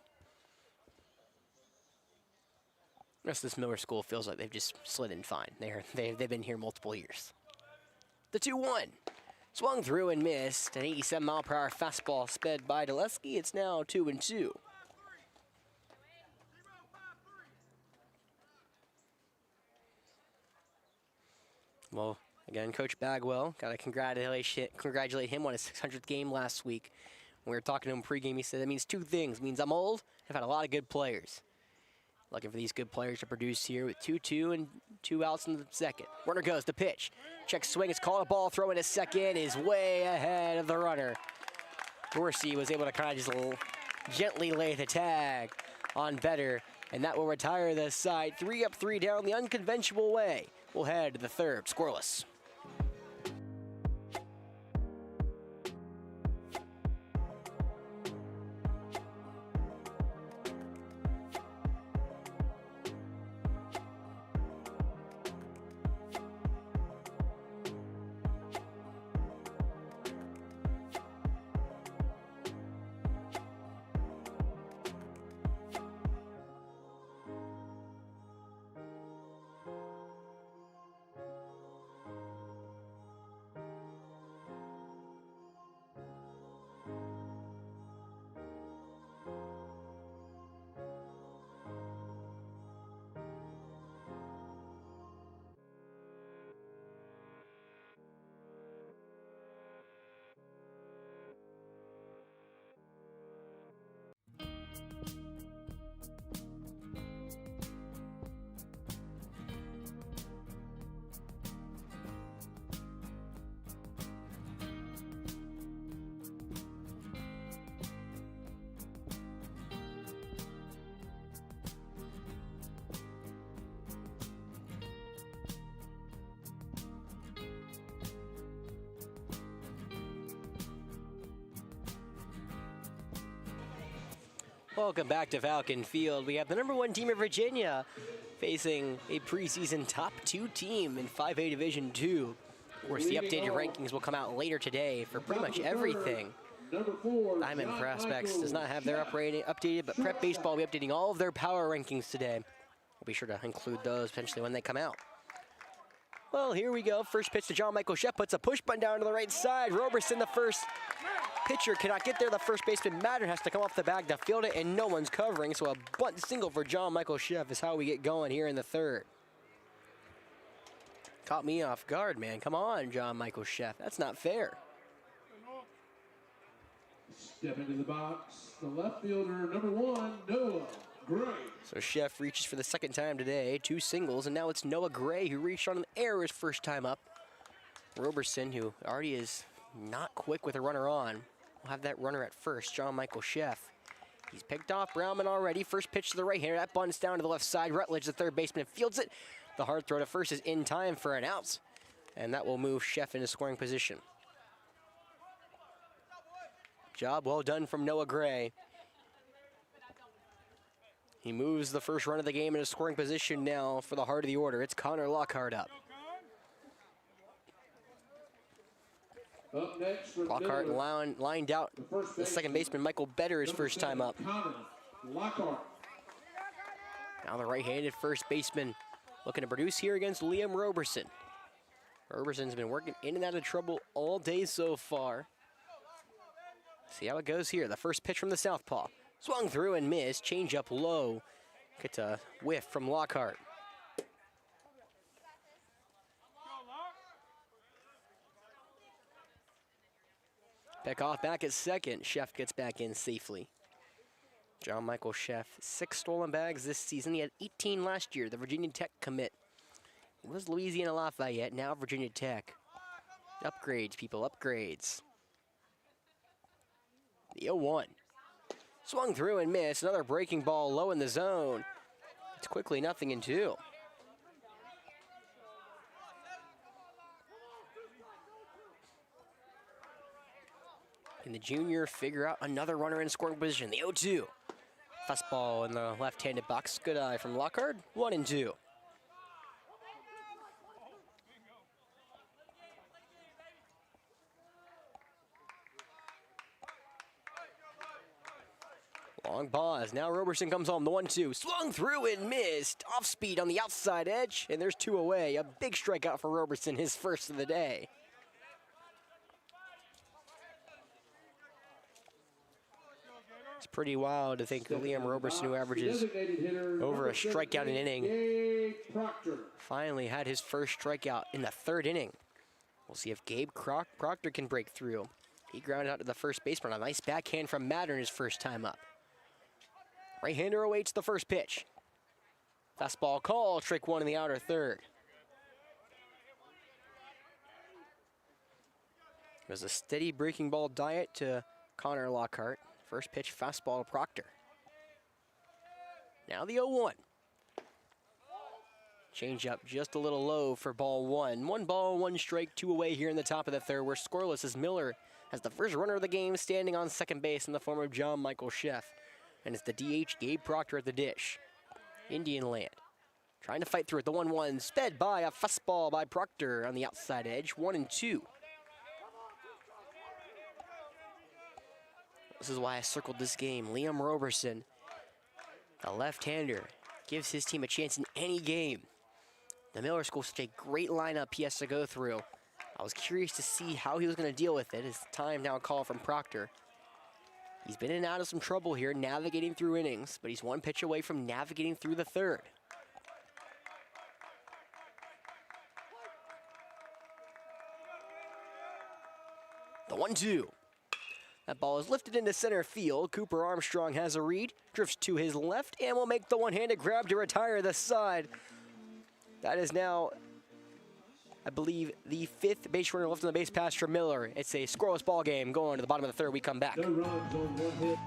The rest of this Miller School feels like they've just slid in fine. They've been here multiple years. The 2-1. Swung through and missed. An 87-mile-per-hour fastball sped by Dulesky. It's now 2-2. Well, again, Coach Bagwell, got to congratulate him on his 600th game last week. When we were talking to him pregame, he said that means 2 things. It means I'm old, I've had a lot of good players. Looking for these good players to produce here with 2-2 and 2 outs in the second. Runner goes to pitch. Check swing, it's called a ball, throw in a second, is way ahead of the runner. Dorsey was able to kind of just gently lay the tag on Better, and that will retire the side. 3 up, 3 down the unconventional way. We'll head to the third, scoreless. Welcome back to Falcon Field. We have the #1 team of Virginia facing a preseason top 2 team in 5A Division II. Of course, the updated rankings will come out later today for pretty much everything. number 4. Diamond John Prospects Michael does not have their Chef. updated, but Prep Baseball will be updating all of their power rankings today. We'll be sure to include those potentially when they come out. Well, here we go. First pitch to John Michael Chef, puts a push button down to the right side. Roberson, the first pitcher, cannot get there. The first baseman, Madden, has to come off the bag to field it, and no one's covering. So a bunt single for John Michael Chef is how we get going here in the third. Caught me off guard, man. Come on, John Michael Chef. That's not fair. Step into the box, the left fielder, number 1, Noah Gray. So Chef reaches for the second time today, 2 singles, and now it's Noah Gray who reached on an error his first time up. Roberson, who already is not quick with a runner on, will have that runner at first, John Michael Chef. He's picked off Brownman already. First pitch to the right hander, that bunts down to the left side. Rutledge, the third baseman, fields it. The hard throw to first is in time for an out, and that will move Chef into scoring position. Job well done from Noah Gray. He moves the first run of the game into scoring position now for the heart of the order. It's Connor Lockhart up. Up next for Lockhart Miller, lined out the second baseman, Michael Better, his first time up. Connor Lockhart. Now the right-handed first baseman looking to produce here against Liam Roberson. Roberson's been working in and out of trouble all day so far. See how it goes here. The first pitch from the southpaw. Swung through and missed. Change up low. Gets a whiff from Lockhart. Pick off back at second. Chef gets back in safely. John Michael Chef, 6 stolen bags this season. He had 18 last year, the Virginia Tech commit. It was Louisiana Lafayette, now Virginia Tech. Upgrades, people, upgrades. The 0-1. Swung through and missed. Another breaking ball low in the zone. It's quickly 0-2. Can the junior figure out another runner in scoring position? The 0-2. Fastball in the left-handed box. Good eye from Lockhart. 1-2. Long pause. Now Roberson comes home. The 1-2. Swung through and missed. Off speed on the outside edge. And there's 2 away. A big strikeout for Roberson, his first of the day. It's pretty wild to think that Liam Roberson, who averages over a strikeout an inning, finally had his first strikeout in the 3rd inning. We'll see if Gabe Proctor can break through. He grounded out to the first baseman. A nice backhand from Mattern his first time up. Right-hander awaits the first pitch. Fastball call, trick 1 in the outer third. It was a steady breaking ball diet to Connor Lockhart. First pitch, fastball to Proctor. Now the 0-1. Change up just a little low for ball 1. 1 ball, 1 strike, 2 away here in the top of the third. We're scoreless as Miller has the first runner of the game standing on second base in the form of John Michael Chef. And it's the DH, Gabe Proctor at the dish. Indian Land. Trying to fight through it. The 1-1 sped by a fastball by Proctor on the outside edge. 1-2. This is why I circled this game. Liam Roberson, a left-hander, gives his team a chance in any game. The Miller School is such a great lineup he has to go through. I was curious to see how he was going to deal with it. It's time now call from Proctor. He's been in and out of some trouble here, navigating through innings, but he's 1 pitch away from navigating through the third. The 1-2. That ball is lifted into center field. Cooper Armstrong has a read, drifts to his left, and will make the one-handed grab to retire the side. That is now, I believe, the 5th base runner left on the base pass for Miller. It's a scoreless ball game going to the bottom of the third. We come back. No runs on 1 hit.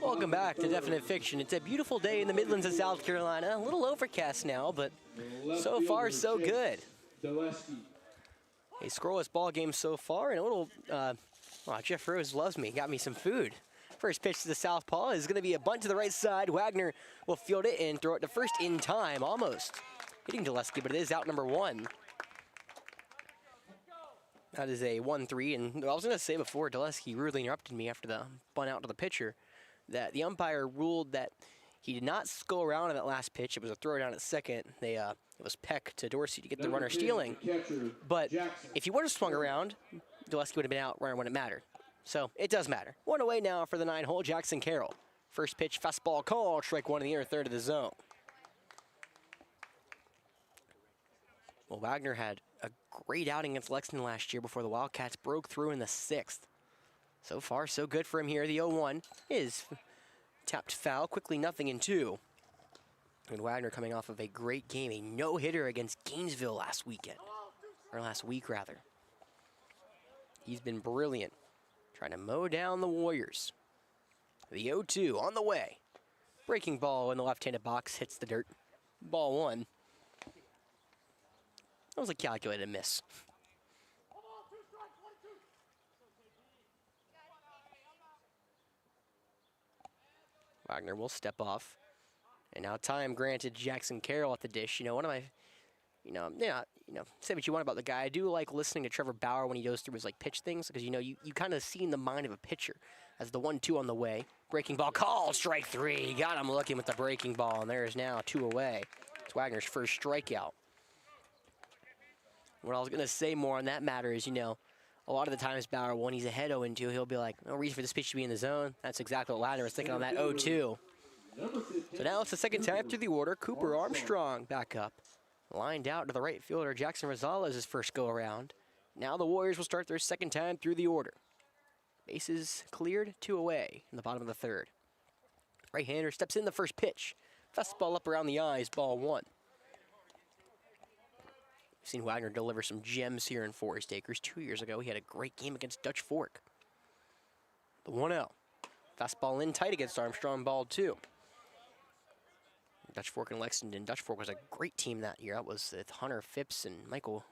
Welcome back to Definite Fiction. It's a beautiful day in the Midlands of South Carolina. A little overcast now, but so far so good. A scoreless ball game so far, and a little, Jeff Rose loves me, got me some food. First pitch to the southpaw is going to be a bunt to the right side. Wagner will field it and throw it to first in time, almost hitting Dulesky, but it is out number one. That is a 1-3, and I was going to say before, Dulesky rudely interrupted me after the bunt out to the pitcher, that the umpire ruled that he did not go around on that last pitch. It was a throw down at second. It was Peck to Dorsey to get the runner stealing. But if he would have swung around, Dulesky would have been out runner when it mattered. So it does matter. One away now for the 9-hole, Jackson Carroll. First pitch, fastball call, strike one in the inner third of the zone. Well, Wagner had a great outing against Lexington last year before the Wildcats broke through in the 6th. So far, so good for him here. The 0-1 is tapped foul, quickly 0-2. And Wagner coming off of a great game, a no-hitter against Gainesville last week, rather. He's been brilliant, trying to mow down the Warriors. The 0-2 on the way. Breaking ball in the left-handed box, hits the dirt. Ball one. That was a calculated miss. Wagner will step off. And now time granted Jackson Carroll at the dish. One of my, say what you want about the guy. I do like listening to Trevor Bauer when he goes through his pitch things, because you kind of see in the mind of a pitcher as the 1-2 on the way. Breaking ball call, strike three. Got him looking with the breaking ball, and there is now 2 away. It's Wagner's first strikeout. What I was going to say more on that matter is, a lot of the times Bauer, when he's ahead 0-2, he'll be like, no reason for this pitch to be in the zone. That's exactly what Wagner was thinking on that 0-2. So now it's the second time through the order. Cooper Armstrong back up. Lined out to the right fielder, Jackson Rosales' his first go-around. Now the Warriors will start their second time through the order. Bases cleared, 2 away in the bottom of the third. Right-hander steps in the first pitch. Fastball up around the eyes, ball one. We've seen Wagner deliver some gems here in Forest Acres. 2 years ago, he had a great game against Dutch Fork. The 1-0. Fastball in tight against Armstrong, ball two. Dutch Fork and Lexington. Dutch Fork was a great team that year. That was with Hunter Phipps and Michael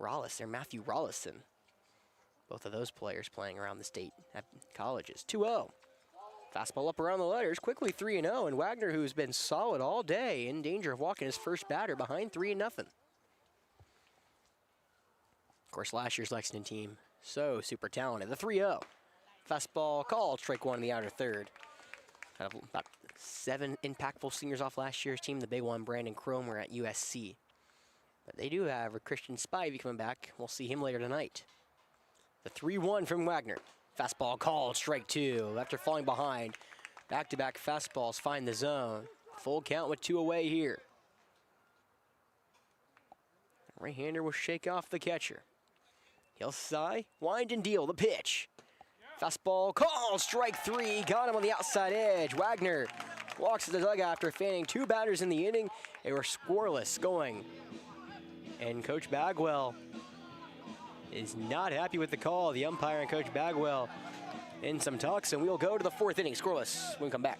Rollis, or Matthew Rollison. Both of those players playing around the state at colleges. 2-0. Fastball up around the letters, quickly 3-0, and Wagner, who's been solid all day, in danger of walking his first batter behind 3-0. Of course, last year's Lexington team, so super talented. The 3-0. Fastball called, strike one in the outer third. Had about 7 impactful seniors off last year's team. The big one, Brandon Cromer at USC. But they do have a Christian Spivey coming back. We'll see him later tonight. The 3-1 from Wagner. Fastball called, strike two. After falling behind, back-to-back fastballs find the zone. Full count with 2 away here. Right-hander will shake off the catcher. He'll sigh, wind and deal the pitch. Fastball called, strike three. Got him on the outside edge. Wagner walks to the dugout after fanning 2 batters in the inning. They were scoreless going. And Coach Bagwell is not happy with the call. The umpire and Coach Bagwell in some talks, and we'll go to the 4th inning scoreless when we come back.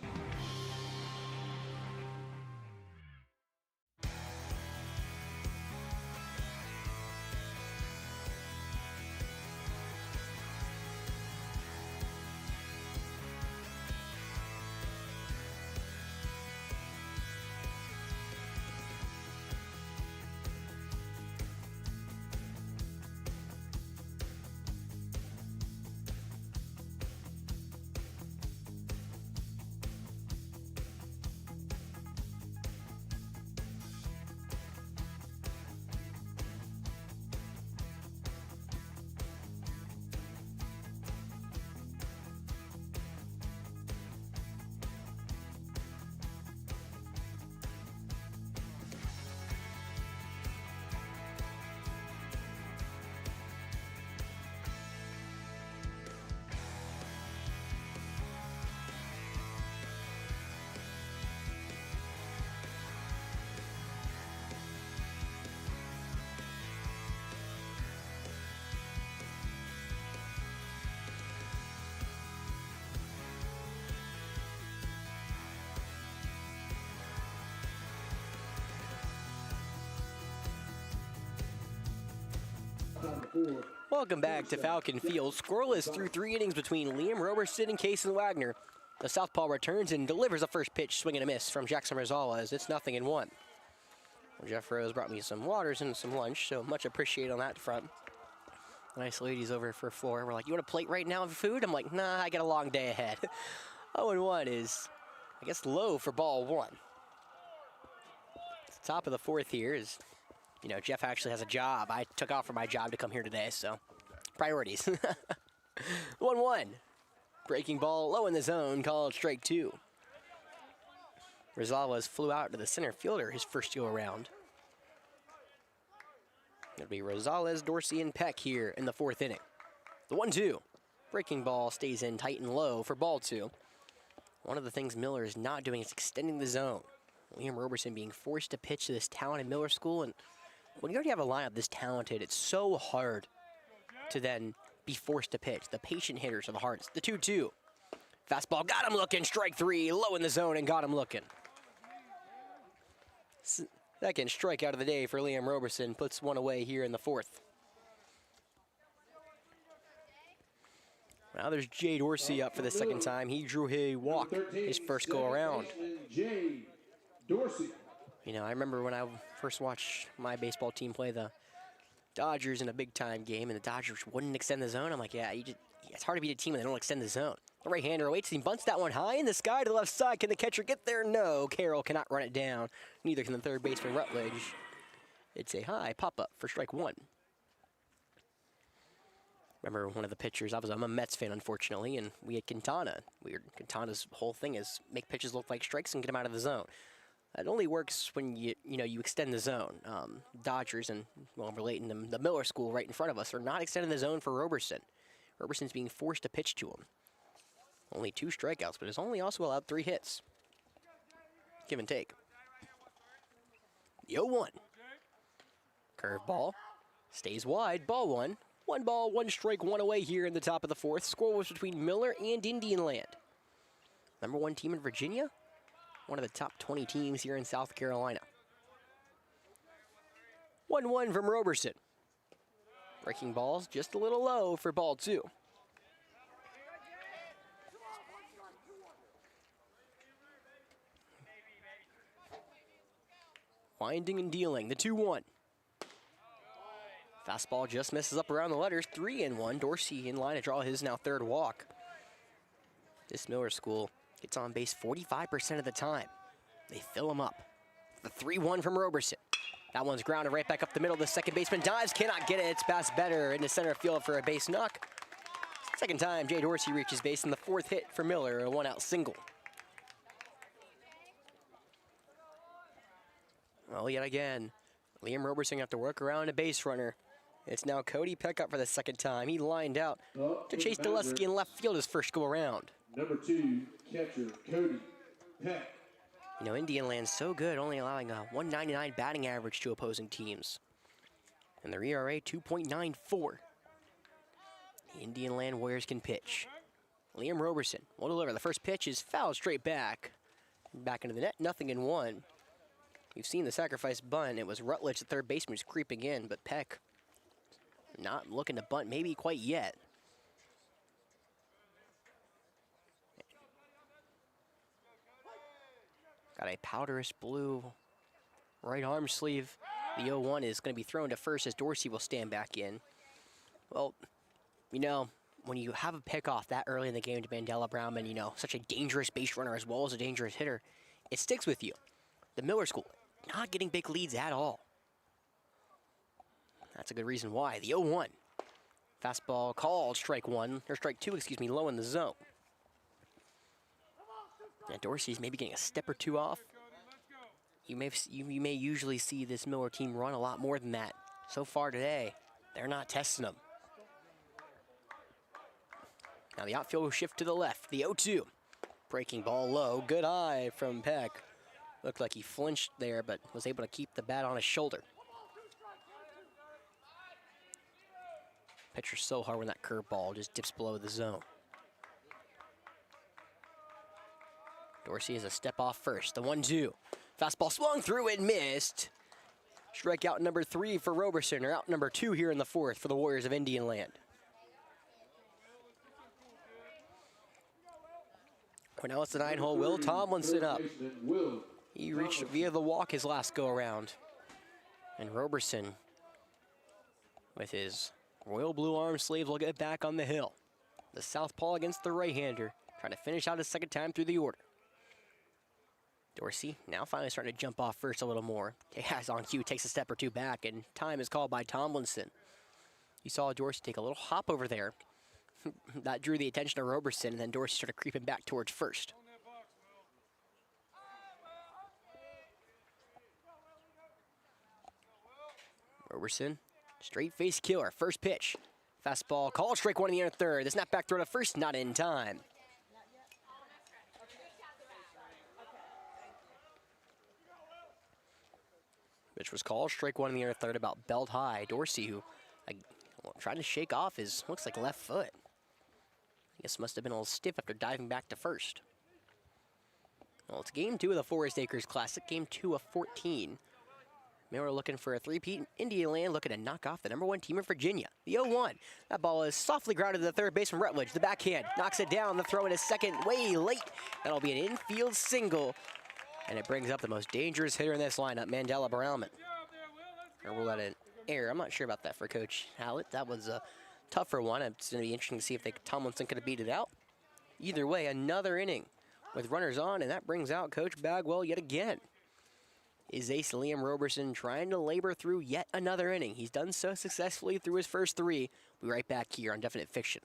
4. Welcome back to Falcon Field. Scoreless through 3 innings between Liam Roberson and Kason Wagner. The southpaw returns and delivers a first pitch, swing and a miss from Jackson Rosales. It's 0-1. Well, Jeff Rose brought me some waters and some lunch, so much appreciated on that front. Nice ladies over for Flora. We're like, you want a plate right now of food? I'm like, nah, I got a long day ahead. 0-1 is, I guess, low for ball 1. It's the top of the 4th here is, you know, Jeff actually has a job. I took off from my job to come here today, so priorities. 1-1. Breaking ball low in the zone, called strike 2. Rosales flew out to the center fielder his first go around. It'll be Rosales, Dorsey, and Peck here in the 4th inning. The 1-2. Breaking ball stays in tight and low for ball 2. One of the things Miller is not doing is extending the zone. Liam Roberson being forced to pitch to this talent in Miller School, and when you already have a lineup this talented, it's so hard to then be forced to pitch. The patient hitters are the hardest. The 2-2. Fastball, got him looking, strike 3, low in the zone and got him looking. Second strikeout of the day for Liam Roberson, puts one away here in the 4th. Now there's Jay Dorsey up for the second time. He drew a walk his first go around. Jay Dorsey. You know, I remember when I first watched my baseball team play the Dodgers in a big-time game, and the Dodgers wouldn't extend the zone. I'm like, yeah, it's hard to beat a team when they don't extend the zone. The right-hander awaits, he bunts that one high in the sky to the left side. Can the catcher get there? No, Carroll cannot run it down. Neither can the third baseman, Rutledge. It's a high pop-up for strike 1. Remember one of the pitchers, I'm a Mets fan, unfortunately, and we had Quintana. Quintana's whole thing is make pitches look like strikes and get them out of the zone. It only works when you extend the zone. Dodgers and, well, I'm relating them, the Miller School right in front of us are not extending the zone for Roberson. Roberson's being forced to pitch to him. Only 2 strikeouts, but has only also allowed 3 hits. Give and take. The 0-1. Curveball. Stays wide. Ball 1. 1 ball, 1 strike, 1 away here in the top of the 4th. Score was between Miller and Indian Land. Number 1 team in Virginia. One of the top 20 teams here in South Carolina. 1-1 from Roberson. Breaking balls just a little low for ball 2. Winding and dealing, the 2-1. Fastball just misses up around the letters, 3-1. Dorsey in line to draw his now 3rd walk. This Miller School gets on base 45% of the time. They fill him up. The 3-1 from Roberson. That one's grounded right back up the middle. The second baseman dives, cannot get it. It's passed better into center field for a base knock. Second time Jay Dorsey reaches base in the 4th hit for Miller, a 1-out single. Well, yet again, Liam Roberson have to work around a base runner. It's now Cody Peck up for the 2nd time. He lined out to chase Dulesky in left field his first go around. Number 2, catcher Cody Peck. You know, Indian Land's so good, only allowing a 199 batting average to opposing teams. And their ERA, 2.94. The Indian Land Warriors can pitch. Liam Roberson will deliver. The first pitch is fouled straight back. Back into the net, 0-1. We've seen the sacrifice bunt. It was Rutledge, the third baseman, who's creeping in, but Peck not looking to bunt, maybe quite yet. Got a powderish blue right arm sleeve. The 0-1 is going to be thrown to first as Dorsey will stand back in. Well, you know, when you have a pickoff that early in the game to Mandela Brownman, you know, such a dangerous base runner as well as a dangerous hitter, it sticks with you. The Miller School, not getting big leads at all. That's a good reason why. The 0-1. Fastball called strike 1, or strike 2, excuse me, low in the zone. And Dorsey's maybe getting a step or 2 off. You may usually see this Miller team run a lot more than that. So far today, they're not testing them. Now the outfield will shift to the left. The 0-2. Breaking ball low. Good eye from Peck. Looked like he flinched there, but was able to keep the bat on his shoulder. Pitcher's so hard when that curveball just dips below the zone. Dorsey has a step off first. The 1-2. Fastball swung through and missed. Strikeout number 3 for Roberson, or out number 2 here in the 4th for the Warriors of Indian Land. Well, now it's the 9-hole Will Tomlinson up. He reached via the walk his last go-around. And Roberson, with his royal blue arm sleeves, will get back on the hill. The southpaw against the right-hander, trying to finish out his second time through the order. Dorsey now finally starting to jump off first a little more. Tejas on cue takes a step or two back, and time is called by Tomlinson. You saw Dorsey take a little hop over there. That drew the attention of Roberson, and then Dorsey started creeping back towards first. Roberson, straight face killer, first pitch. Fastball called, strike 1 in the inner third. The snap back throw to first, not in time. Pitch was called, strike 1 in the inner third, about belt high. Dorsey, who trying to shake off his, looks like left foot. I guess must have been a little stiff after diving back to first. Well, it's game 2 of the Forest Acres Classic, game 2 of 14. Miller looking for a three-peat. Indian Land looking to knock off the #1 team in Virginia. The 0-1. That ball is softly grounded to the third base from Rutledge. The backhand knocks it down. The throw in his second way late. That'll be an infield single. And it brings up the most dangerous hitter in this lineup, Mandela Browman. Or rule that an error. I'm not sure about that for Coach Hallett. That was a tougher one. It's going to be interesting to see if Tomlinson could have beat it out. Either way, another inning with runners on, and that brings out Coach Bagwell yet again. Is ace Liam Roberson trying to labor through yet another inning. He's done so successfully through his first 3. We'll be right back here on Definite Fiction.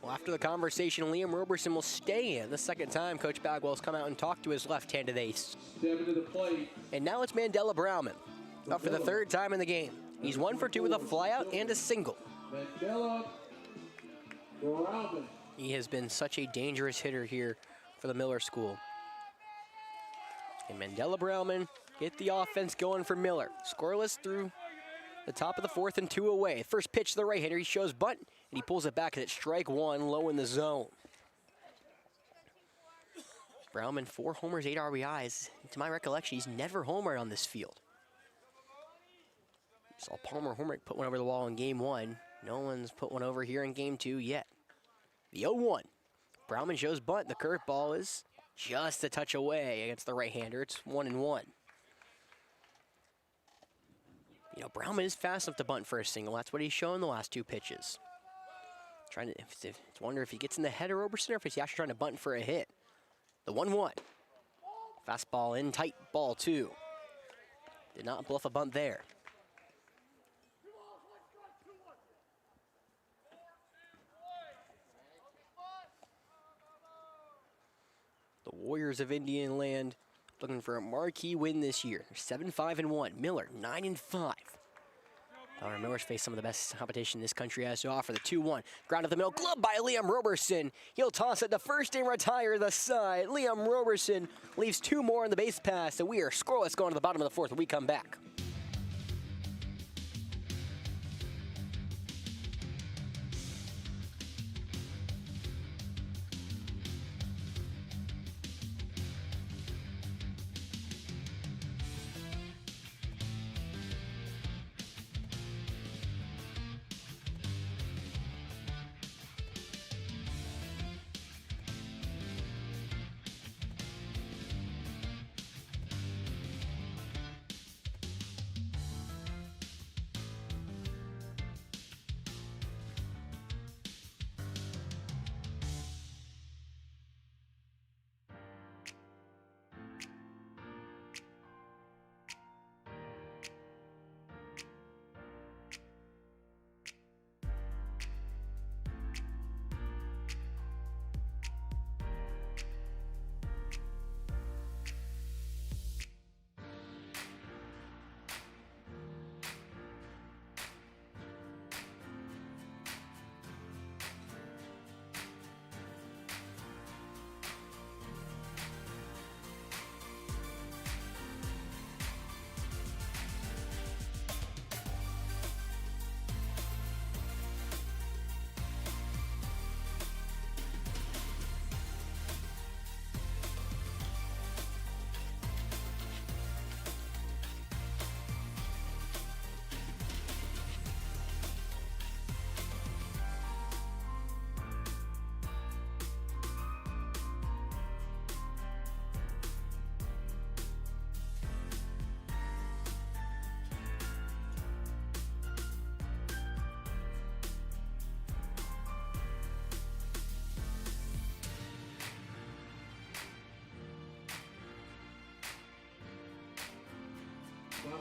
Well, after the conversation, Liam Roberson will stay in. The second time Coach Bagwell's come out and talked to his left-handed ace. Stepping to the plate. And now it's Mandela Browman, up for the 3rd time in the game. He's 1 for 2 with a flyout and a single. Mandela Browman. He has been such a dangerous hitter here for the Miller School. And Mandela Browman get the offense going for Miller. Scoreless through the top of the 4th and 2 away. First pitch to the right-hander, he shows bunt, and he pulls it back, and it's strike 1, low in the zone. Browman, 4 homers, 8 RBIs. To my recollection, he's never homered on this field. Saw Palmer Hormick put one over the wall in game 1. No one's put one over here in game 2 yet. The 0-1. Browman shows bunt. The curveball is just a touch away against the right-hander. It's 1-1. You know, Browman is fast enough to bunt for a single. That's what he's shown the last 2 pitches. Trying to wonder if he gets in the head of Roberson or if he's actually trying to bunt for a hit. The 1-1. Fastball in tight, ball 2. Did not bluff a bunt there. The Warriors of Indian Land looking for a marquee win this year. 7-5-1. Miller 9-5. Our Millers face some of the best competition this country has to offer. The 2-1. Ground up the middle. Glove by Liam Roberson. He'll toss it to first and retire the side. Liam Roberson leaves 2 more on the base pass. So we are scoreless going to the bottom of the 4th when we come back.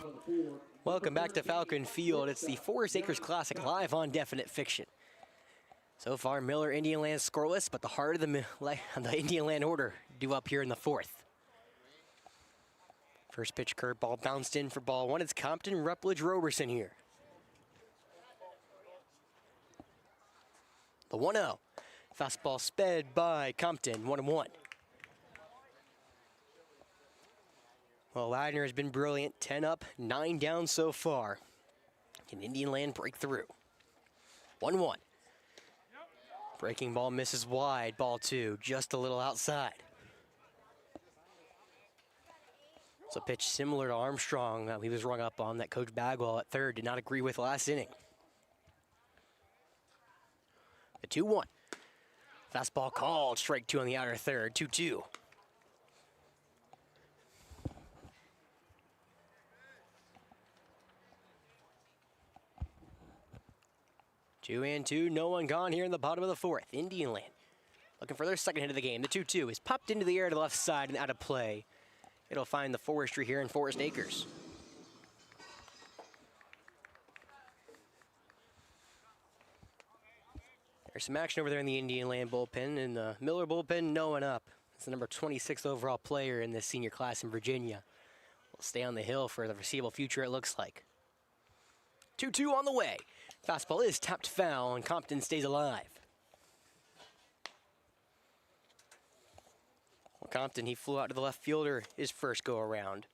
bottom of the 4th. Welcome back to Falcon Field. It's the Forest Acres Classic live on Definite Fiction. So far, Miller Indian Land scoreless, but the heart of the Indian Land order due up here in the 4th. First pitch curveball bounced in for ball 1. It's Compton, Rutledge, Roberson here. The 1-0. Fastball sped by Compton, 1-1. Well, Wagner has been brilliant. 10 up, 9 down so far. Can Indian Land break through? 1-1. Breaking ball misses wide. Ball 2, just a little outside. It's a pitch similar to Armstrong he was rung up on that Coach Bagwell at third did not agree with last inning. The 2-1. Fastball called. Strike 2 on the outer third. 2-2. 2-2, no one gone here in the bottom of the 4th. Indian Land looking for their second hit of the game. The 2-2 is popped into the air to the left side and out of play. It'll find the forestry here in Forest Acres. There's some action over there in the Indian Land bullpen, and the Miller bullpen, no one up. It's the number 26 overall player in this senior class in Virginia. Will stay on the hill for the foreseeable future, it looks like. 2-2 on the way. Fastball is tapped foul, and Compton stays alive. Well, Compton, he flew out to the left fielder his first go-around.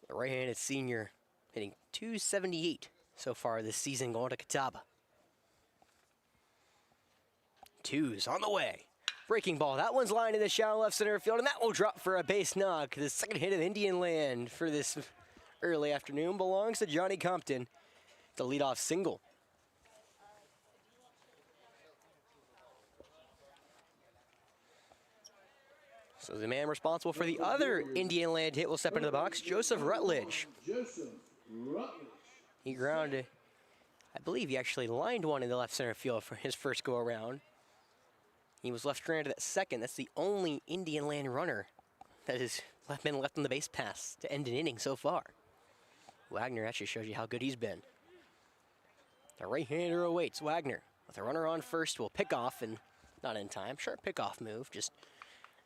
The right-handed senior hitting .278 so far this season going to Catawba. 2's on the way. Breaking ball, that one's lined in the shallow left center field, and that will drop for a base knock. The second hit of Indian Land for this early afternoon belongs to Johnny Compton. The leadoff single. So the man responsible for the other Indian Land hit will step into the box, Joseph Rutledge. He grounded, I believe he actually lined one in the left center field for his first go around. He was left stranded at second. That's the only Indian Land runner that has been left on the base pass to end an inning so far. Wagner actually shows you how good he's been. The right-hander awaits. Wagner with a runner on first will pick off, and not in time. Sharp pickoff move, just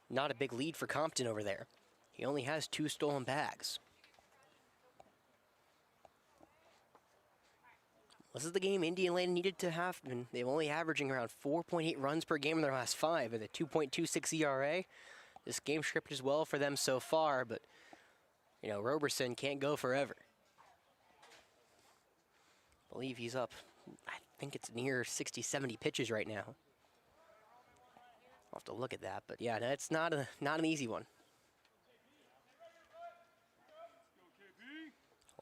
not a big lead for Compton over there. He only has 2 stolen bags. This is the game Indian Land needed to have, and they're only averaging around 4.8 runs per game in their last 5 with a 2.26 ERA. This game scripted as well for them so far, but, you know, Roberson can't go forever. I believe he's up, I think it's near 60, 70 pitches right now. I'll have to look at that, but yeah, it's not an easy one.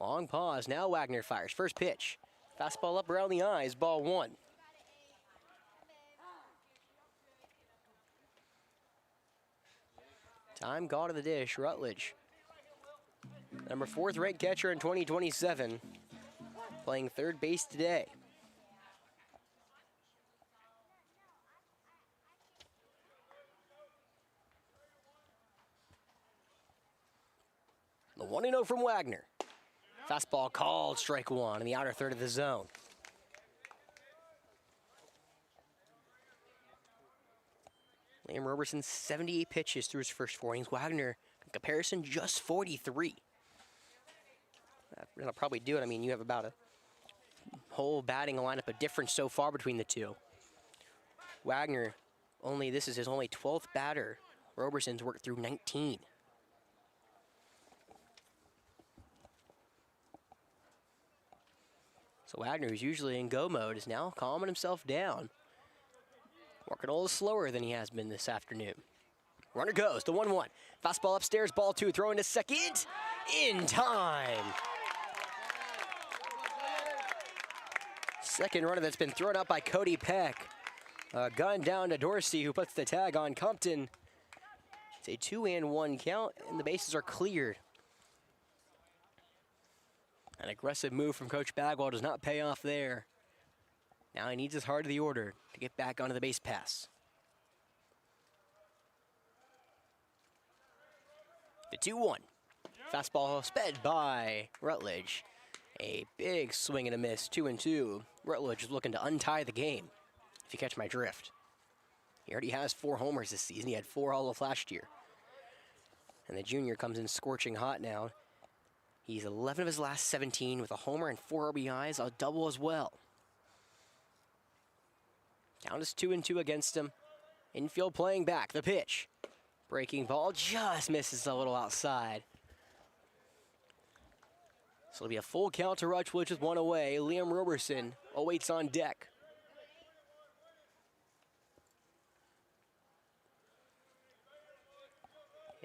Long pause, now Wagner fires. First pitch. Fastball up around the eyes, ball 1. Time gone to the dish, Rutledge. Number 4th ranked catcher in 2027. Playing third base today. The 1-0 from Wagner. Fastball called, strike 1 in the outer third of the zone. Liam Roberson, 78 pitches through his first 4 innings. Wagner, in comparison, just 43. That'll probably do it. I mean, you have about a whole batting lineup of difference so far between the two. Wagner, this is his only 12th batter. Roberson's worked through 19. So Wagner, who's usually in go mode, is now calming himself down. Working a little slower than he has been this afternoon. Runner goes, the 1-1. Fastball upstairs, ball 2, throwing to second. In time. Second runner that's been thrown out by Cody Peck. Gun down to Dorsey, who puts the tag on Compton. It's a 2-1 count, and the bases are cleared. An aggressive move from Coach Bagwell does not pay off there. Now he needs his heart of the order to get back onto the base pass. The 2-1. Fastball sped by Rutledge. A big swing and a miss, 2-2. Rutledge is looking to untie the game, if you catch my drift. He already has 4 homers this season. He had 4 all of last year. And the junior comes in scorching hot now. He's 11 of his last 17 with a homer and 4 RBIs, a double as well. Count is 2-2 against him. Infield playing back, the pitch. Breaking ball just misses a little outside. So it'll be a full count to Rutledge with 1 away. Liam Roberson awaits on deck.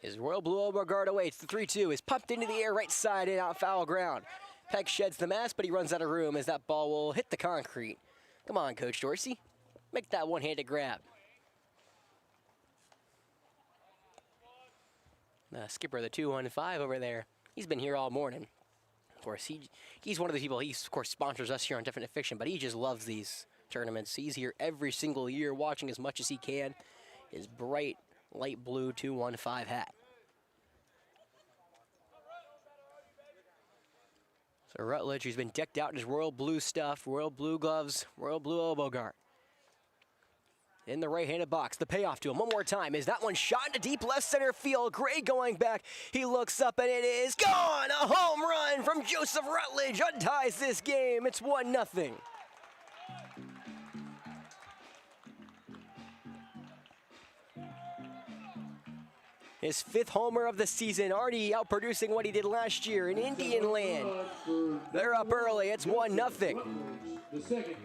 His Royal Blue Elbow guard awaits. The 3-2 is pumped into the air, right side and out foul ground. Peck sheds the mask, but he runs out of room as that ball will hit the concrete. Come on, Coach Dorsey. Make that one-handed grab. The skipper, the 215 over there, he's been here all morning. Of course, he's one of the people, he of course sponsors us here on Definite Fiction, but he just loves these tournaments. He's here every single year watching as much as he can. His bright light blue 215 hat. So Rutledge, who's been decked out in his royal blue stuff, royal blue gloves, royal blue elbow guard. In the right-handed box, the payoff to him one more time is that one shot into deep left center field. Gray going back. He looks up and it is gone. A home run from Joseph Rutledge unties this game. It's 1-0. His 5th homer of the season, already outproducing what he did last year in Indian Land. They're up early. It's 1-0. The second.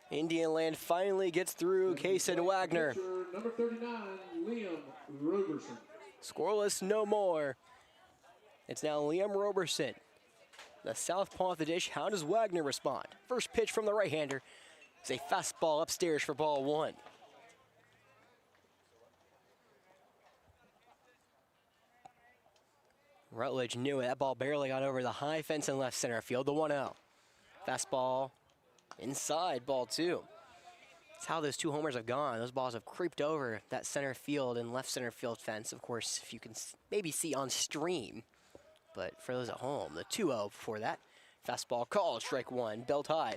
Indian Land finally gets through Case and Wagner. Number 39, Liam Roberson. Scoreless no more. It's now Liam Roberson. The southpaw of the dish. How does Wagner respond? First pitch from the right-hander. It's a fastball upstairs for ball 1. Rutledge knew it. That ball barely got over the high fence in left center field. The 1-0. Fastball inside, ball 2. That's how those 2 homers have gone. Those balls have creeped over that center field and left center field fence. Of course, if you can maybe see on stream. But for those at home, the 2-0 before that. Fastball called, strike 1, belt high.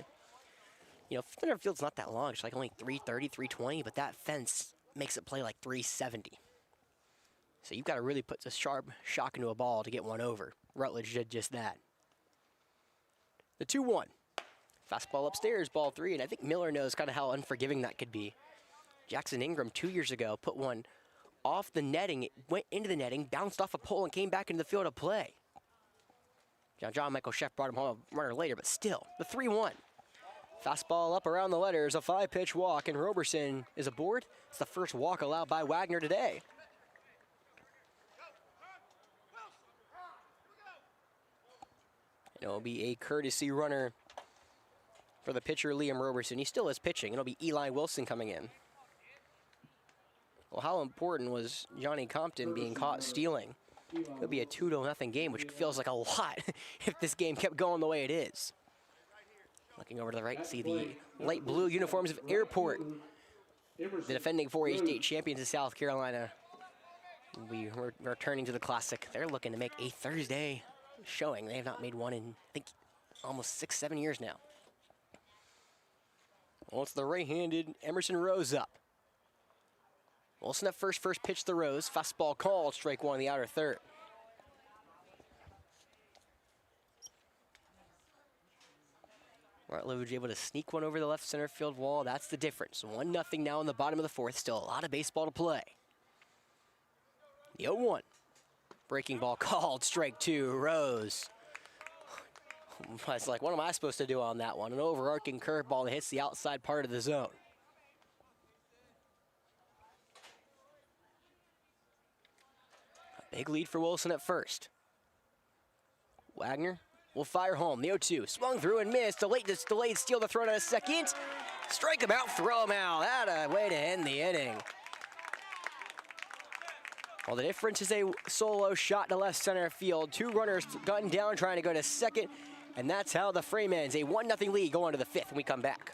You know, center field's not that long. It's like only 330, 320, but that fence makes it play like 370. So you've got to really put a sharp shock into a ball to get one over. Rutledge did just that. The 2-1. Fastball upstairs, ball 3, and I think Miller knows kind of how unforgiving that could be. Jackson Ingram 2 years ago put one off the netting, it went into the netting, bounced off a pole, and came back into the field of play. John Michael Sheff brought him home a runner later, but still, the 3-1. Fastball up around the letters, a 5-pitch walk, and Roberson is aboard. It's the first walk allowed by Wagner today. It'll be a courtesy runner for the pitcher, Liam Roberson. He still is pitching. It'll be Eli Wilson coming in. Well, how important was Johnny Compton being caught stealing? It'll be a 2-0 game, which feels like a lot if this game kept going the way it is. Looking over to the right, see the light blue uniforms of Airport. The defending 4A state champions of South Carolina will be returning to the Classic. They're looking to make a Thursday showing. They have not made one in, I think, almost 6-7 years now. Well, it's the right-handed Emerson Rose up. Wilson at first pitch the Rose. Fastball called, strike 1 in the outer third. Rutledge able to sneak one over the left center field wall. That's the difference. 1-0 now in the bottom of the 4th. Still a lot of baseball to play. The 0-1. Breaking ball called, strike 2, Rose. It's like, what am I supposed to do on that one? An overarching curveball that hits the outside part of the zone. A big lead for Wilson at first. Wagner will fire home. The 0-2 swung through and missed. Delayed steal to throw to a second. Strike him out, throw him out. That a way to end the inning. Well, the difference is a solo shot to left center field. 2 runners gunned down trying to go to second. And that's how the Freemans, a 1-0 lead, go on to the 5th when we come back.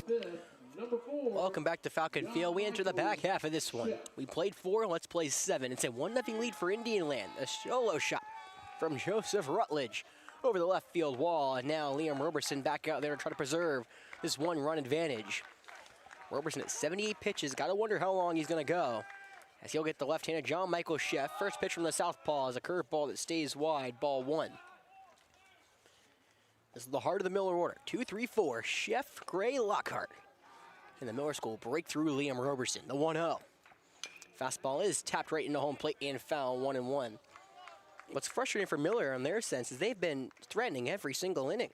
5th, number 4. Welcome back to Falcon Field. We enter the back half of this one. We played 4, let's play 7. It's a 1-0 lead for Indian Land. A solo shot from Joseph Rutledge over the left field wall. And now Liam Roberson back out there to try to preserve this 1-run advantage. Roberson at 78 pitches. Got to wonder how long he's going to go, as he'll get the left-handed John Michael Sheff. First pitch from the southpaw is a curveball that stays wide, ball 1. This is the heart of the Miller order. 2, 3, 4. Sheff, Gray, Lockhart. And the Miller School break through Liam Roberson, the 1-0. Fastball is tapped right into home plate and foul, 1-1. What's frustrating for Miller in their sense is they've been threatening every single inning.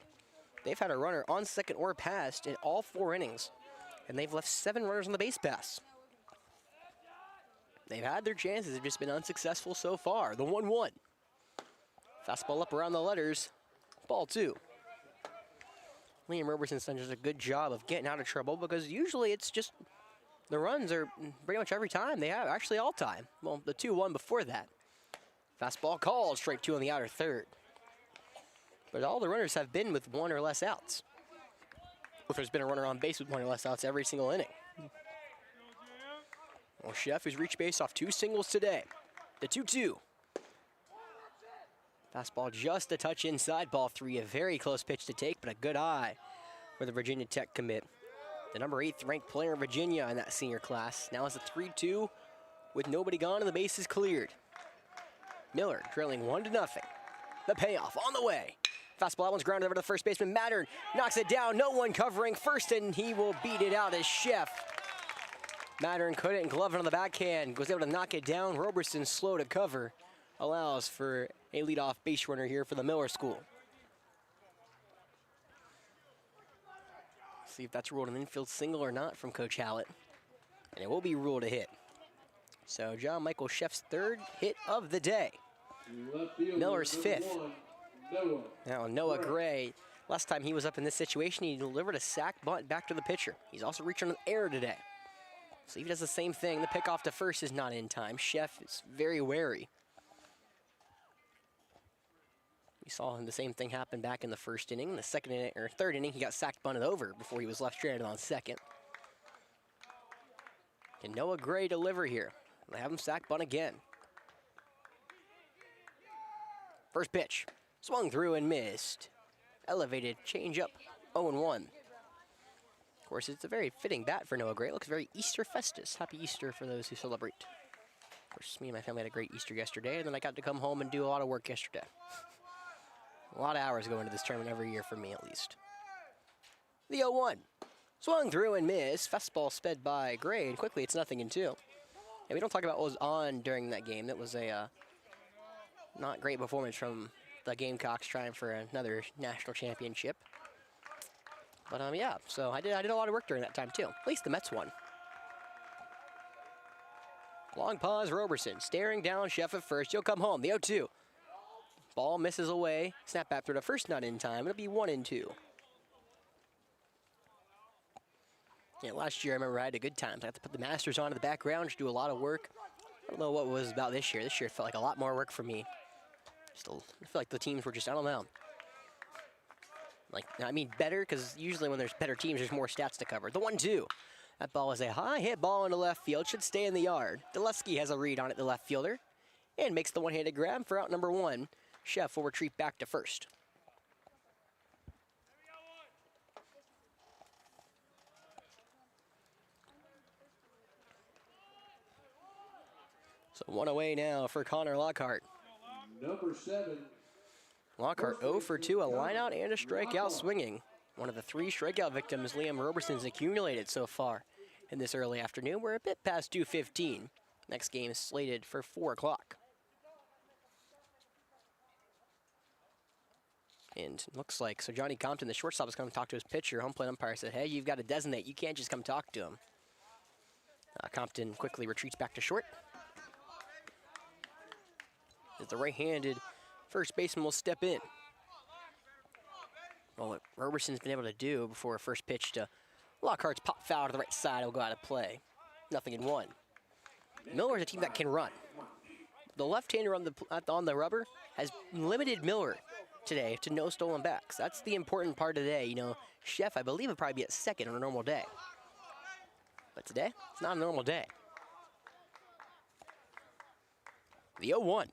They've had a runner on second or past in all 4 innings, and they've left 7 runners on the base pass. They've had their chances, they've just been unsuccessful so far. The 1-1. Fastball up around the letters, ball 2. Liam Roberson's done just a good job of getting out of trouble, because usually it's just the runs are pretty much every time they have, actually all time. Well, the 2-1 before that. Fastball called, strike 2 on the outer third. But all the runners have been with 1 or less outs. If there's been a runner on base with 1 or less outs every single inning. Well, Sheff has reached base off 2 singles today. The 2-2. Fastball just a touch inside, ball 3. A very close pitch to take, but a good eye for the Virginia Tech commit. The number 8th ranked player in Virginia in that senior class. Now it's a 3-2 with nobody gone and the base is cleared. Miller trailing 1-0. The payoff on the way. Fastball, that one's grounded over to the first baseman. Mattern knocks it down, no one covering first, and he will beat it out as Sheff. Mattern couldn't glove it on the backhand, was able to knock it down. Roberson slow to cover, allows for a leadoff base runner here for the Miller School. See if that's ruled an infield single or not from Coach Hallett. And it will be ruled a hit. So John Michael Sheff's 3rd hit of the day. Miller's 5th. Now Noah Gray, last time he was up in this situation, he delivered a sac bunt back to the pitcher. He's also reaching an error today. So he does the same thing. The pick off to first is not in time. Sheff is very wary. We saw the same thing happen back in the first inning. The second inning, or 3rd inning, he got sacked bunted over before he was left stranded on second. Can Noah Gray deliver here? They have him sack bunt again. First pitch, swung through and missed. Elevated changeup, 0-1. Of course, it's a very fitting bat for Noah Gray. It looks very Easter festus. Happy Easter for those who celebrate. Of course, me and my family had a great Easter yesterday, and then I got to come home and do a lot of work yesterday. A lot of hours go into this tournament every year for me, at least. The 0-1. Swung through and missed. Fastball sped by Gray, and quickly it's 0-2. And we don't talk about what was on during that game. That was a not great performance from the Gamecocks trying for another national championship. But yeah, so I did a lot of work during that time too. At least the Mets won. Long pause, Roberson staring down Sheff at first. He'll come home. The 0-2. Ball misses away. Snap back through to first, not in time. It'll be 1-2. Yeah, last year I remember I had a good time. I got to put the Masters on in the background, just do a lot of work. I don't know what it was about this year. This year it felt like a lot more work for me. I feel like the teams were just, I don't know. Like, I mean better, because usually when there's better teams, there's more stats to cover. The 1-2. That ball is a high hit ball into left field. Should stay in the yard. Dulesky has a read on it, the left fielder, and makes the one-handed grab for out number 1. Sheff will retreat back to first. So 1 away now for Connor Lockhart. Number 7. Lockhart 0 for 2, a lineout and a strikeout swinging. One of the 3 strikeout victims Liam Roberson's accumulated so far in this early afternoon. We're a bit past 2:15. Next game is slated for 4 o'clock. And looks like, so Johnny Compton, the shortstop, is going to talk to his pitcher. Home plate umpire said, hey, you've got to designate. You can't just come talk to him. Compton quickly retreats back to short. As the right-handed first baseman will step in. Well, what Roberson's been able to do before a first pitch to Lockhart's pop foul to the right side will go out of play. 0-1. Miller's a team that can run. The left-hander on the rubber has limited Miller today to no stolen backs. That's the important part of today. You know, Chef, I believe, would probably be at second on a normal day. But today, it's not a normal day. The 0-1.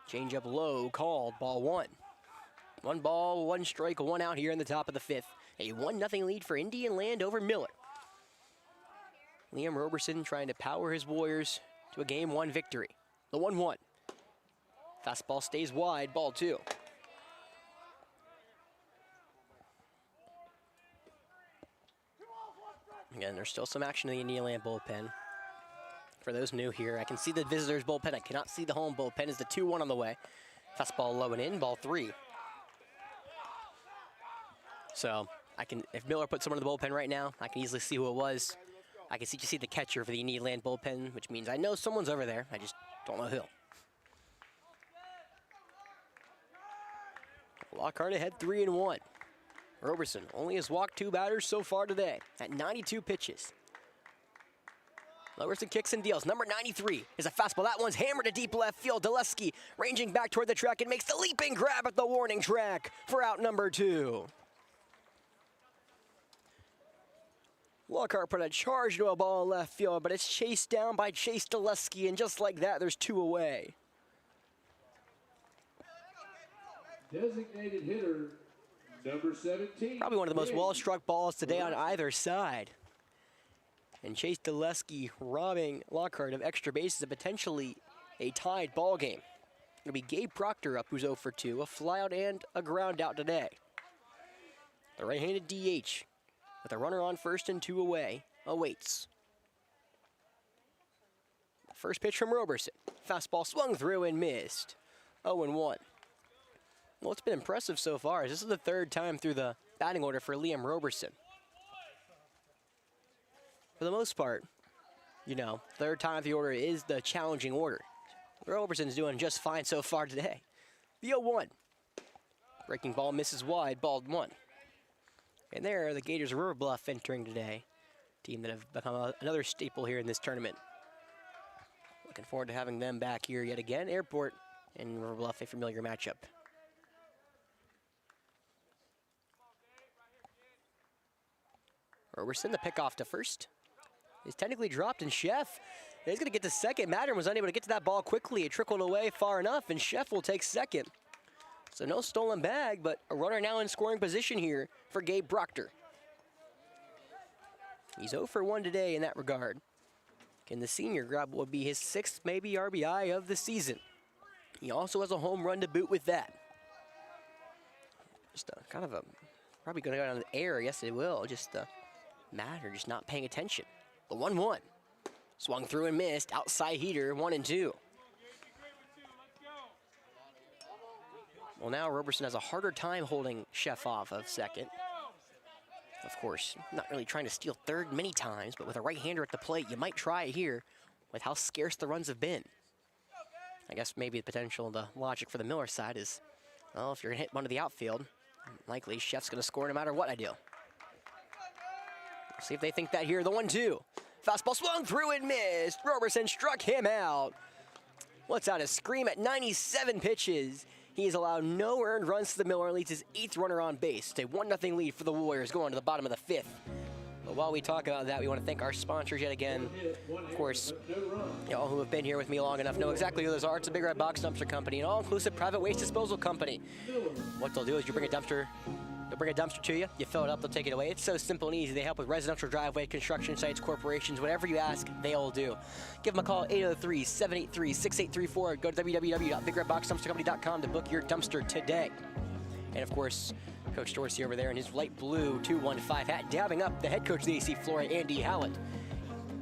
Change up low, called, ball one. 1 ball, 1 strike, 1 out here in the top of the 5th. A 1-0 lead for Indian Land over Miller. Liam Roberson trying to power his Warriors to a game 1 victory. The 1-1. Fastball stays wide, ball 2. Again, there's still some action in the Indian Land bullpen. For those new here, I can see the visitors' bullpen. I cannot see the home bullpen. Is the 2-1 on the way. Fastball low and in, ball 3. So I can, if Miller put someone in the bullpen right now, I can easily see who it was. I can see the catcher for the Indian Land bullpen, which means I know someone's over there. I just don't know who. Lockhart ahead 3-1. Roberson only has walked 2 batters so far today at 92 pitches. Roberson kicks and deals. Number 93 is a fastball. That one's hammered to deep left field. Dulesky ranging back toward the track and makes the leaping grab at the warning track for out number 2. Lockhart put a charge to a ball in left field, but it's chased down by Chase Dulesky, and just like that, there's 2 away. Designated hitter, number 17. Probably one of the most well-struck balls today on either side. And Chase Dulesky robbing Lockhart of extra bases and potentially a tied ball game. It'll be Gabe Proctor up, who's 0 for 2, a flyout and a ground out today. The right-handed DH with a runner on first and 2 away awaits. First pitch from Roberson. Fastball swung through and missed. 0-1. Well, it's been impressive so far. This is the 3rd time through the batting order for Liam Roberson. For the most part, you know, 3rd time the order is the challenging order. Roberson's doing just fine so far today. The 0-1. Breaking ball misses wide, ball 1. And there are the Gators of River Bluff entering today. Team that have become another staple here in this tournament. Looking forward to having them back here yet again. Airport and River Bluff, a familiar matchup. Roberson, the pick off to first. Is technically dropped, and Chef is going to get to second. Madden was unable to get to that ball quickly. It trickled away far enough, and Chef will take second. So no stolen bag, but a runner now in scoring position here for Gabe Proctor. He's 0 for 1 today in that regard. Can the senior grab what would be his 6th maybe RBI of the season? He also has a home run to boot with that. Just kind of a, probably going to go down the air. Yes, it will. Just matter, just not paying attention. The 1-1. Swung through and missed. Outside heater, 1-2. Well, now Roberson has a harder time holding Chef off of second. Of course, not really trying to steal third many times, but with a right-hander at the plate, you might try it here with how scarce the runs have been. I guess maybe the potential, the logic for the Miller side is, well, if you're going to hit one to the outfield, likely Chef's going to score no matter what I do. See if they think that here. The 1-2. Fastball swung through and missed. Roberson struck him out. Lets out a scream at 97 pitches. He has allowed no earned runs to the Miller and leads his 8th runner on base. It's a 1-0 lead for the Warriors going to the bottom of the 5th. But while we talk about that, we want to thank our sponsors yet again. Of course, y'all who have been here with me long enough know exactly who those are. It's a Big Red Box Dumpster Company, an all-inclusive private waste disposal company. What they'll do is you bring a dumpster. They'll bring a dumpster to you, you fill it up, they'll take it away. It's so simple and easy. They help with residential driveway, construction sites, corporations, whatever you ask, they'll do. Give them a call, 803-783-6834. Go to www.bigredboxdumpstercompany.com to book your dumpster today. And of course, Coach Dorsey over there in his light blue 215 hat, dabbing up the head coach of the AC Flora, Andy Hallett.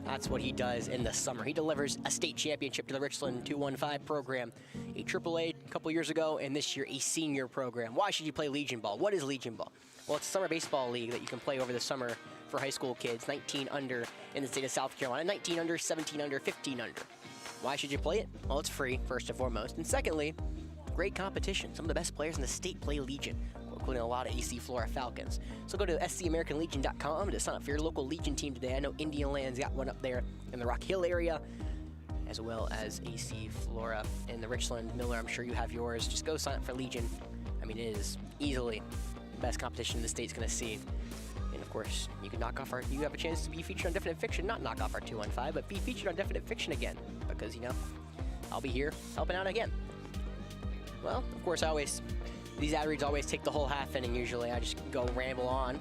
That's what he does in the summer. He delivers a state championship to the Richland 215 program, a AAA a couple years ago, and this year a senior program. Why should you play Legion Ball? What is Legion Ball? Well, it's a summer baseball league that you can play over the summer for high school kids, 19 under in the state of South Carolina, 19 under, 17 under, 15 under. Why should you play it? Well, it's free, first and foremost. And secondly, great competition. Some of the best players in the state play Legion, including a lot of AC Flora Falcons. So go to scamericanlegion.com to sign up for your local Legion team today. I know Indian Land's got one up there in the Rock Hill area. as well as AC, Flora, and the Richland Miller. I'm sure you have yours. Just go sign up for Legion. I mean, it is easily the best competition the state's going to see. And of course, you can you have a chance to be featured on Definite Fiction, not knock off our 215, but be featured on Definite Fiction again, because, you know, I'll be here helping out again. Well, of course, these ad reads always take the whole half inning usually. I just go ramble on.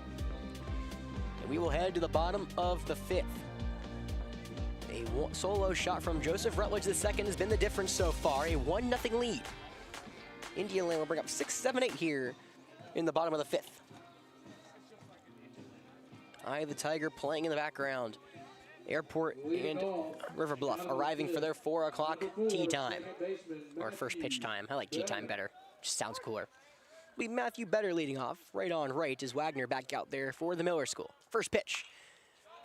And we will head to the bottom of the 5th. A solo shot from Joseph Rutledge II has been the difference so far, a 1-0 lead. Indian Land will bring up 6, 7, 8 here in the bottom of the 5th. Eye the Tiger playing in the background. Airport and River Bluff arriving for their 4 o'clock tee time, or first pitch time. I like tee time better, just sounds cooler. We have Matthew Better leading off. Right on right is Wagner back out there for the Miller School. First pitch,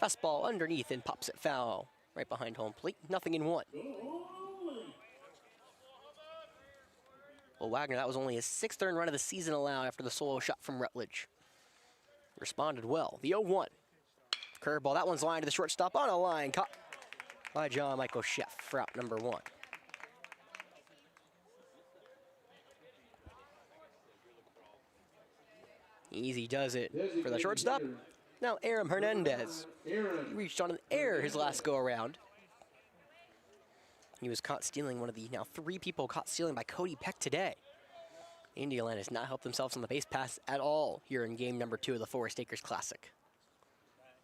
fastball underneath and pops it foul. Right behind home plate, 0-1. Well, Wagner, that was only his 6th earned run of the season allowed after the solo shot from Rutledge. Responded well. The 0-1. Curveball, that one's lined to the shortstop on a line, caught by John Michael Sheff for out number 1. Easy does it for the shortstop. Now Aram Hernandez. He reached on an error his last go around. He was caught stealing, one of the now 3 people caught stealing by Cody Peck today. Indiana has not helped themselves on the base pass at all here in game number 2 of the Forest Acres Classic.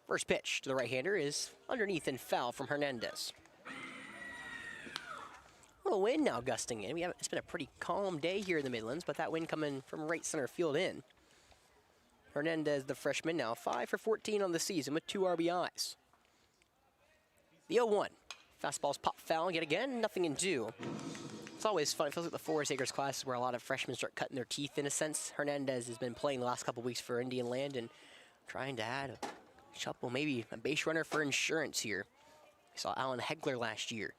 First pitch to the right-hander is underneath and foul from Hernandez. A little wind now gusting in. It's been a pretty calm day here in the Midlands, but that wind coming from right center field in. Hernandez, the freshman, now 5 for 14 on the season with 2 RBIs. The 0-1. Fastball's pop foul yet again, 0-2. It's always fun. It feels like the Forest Acres class is where a lot of freshmen start cutting their teeth in a sense. Hernandez has been playing the last couple weeks for Indian Land and trying to add a couple, maybe a base runner for insurance here. We saw Alan Hegler last year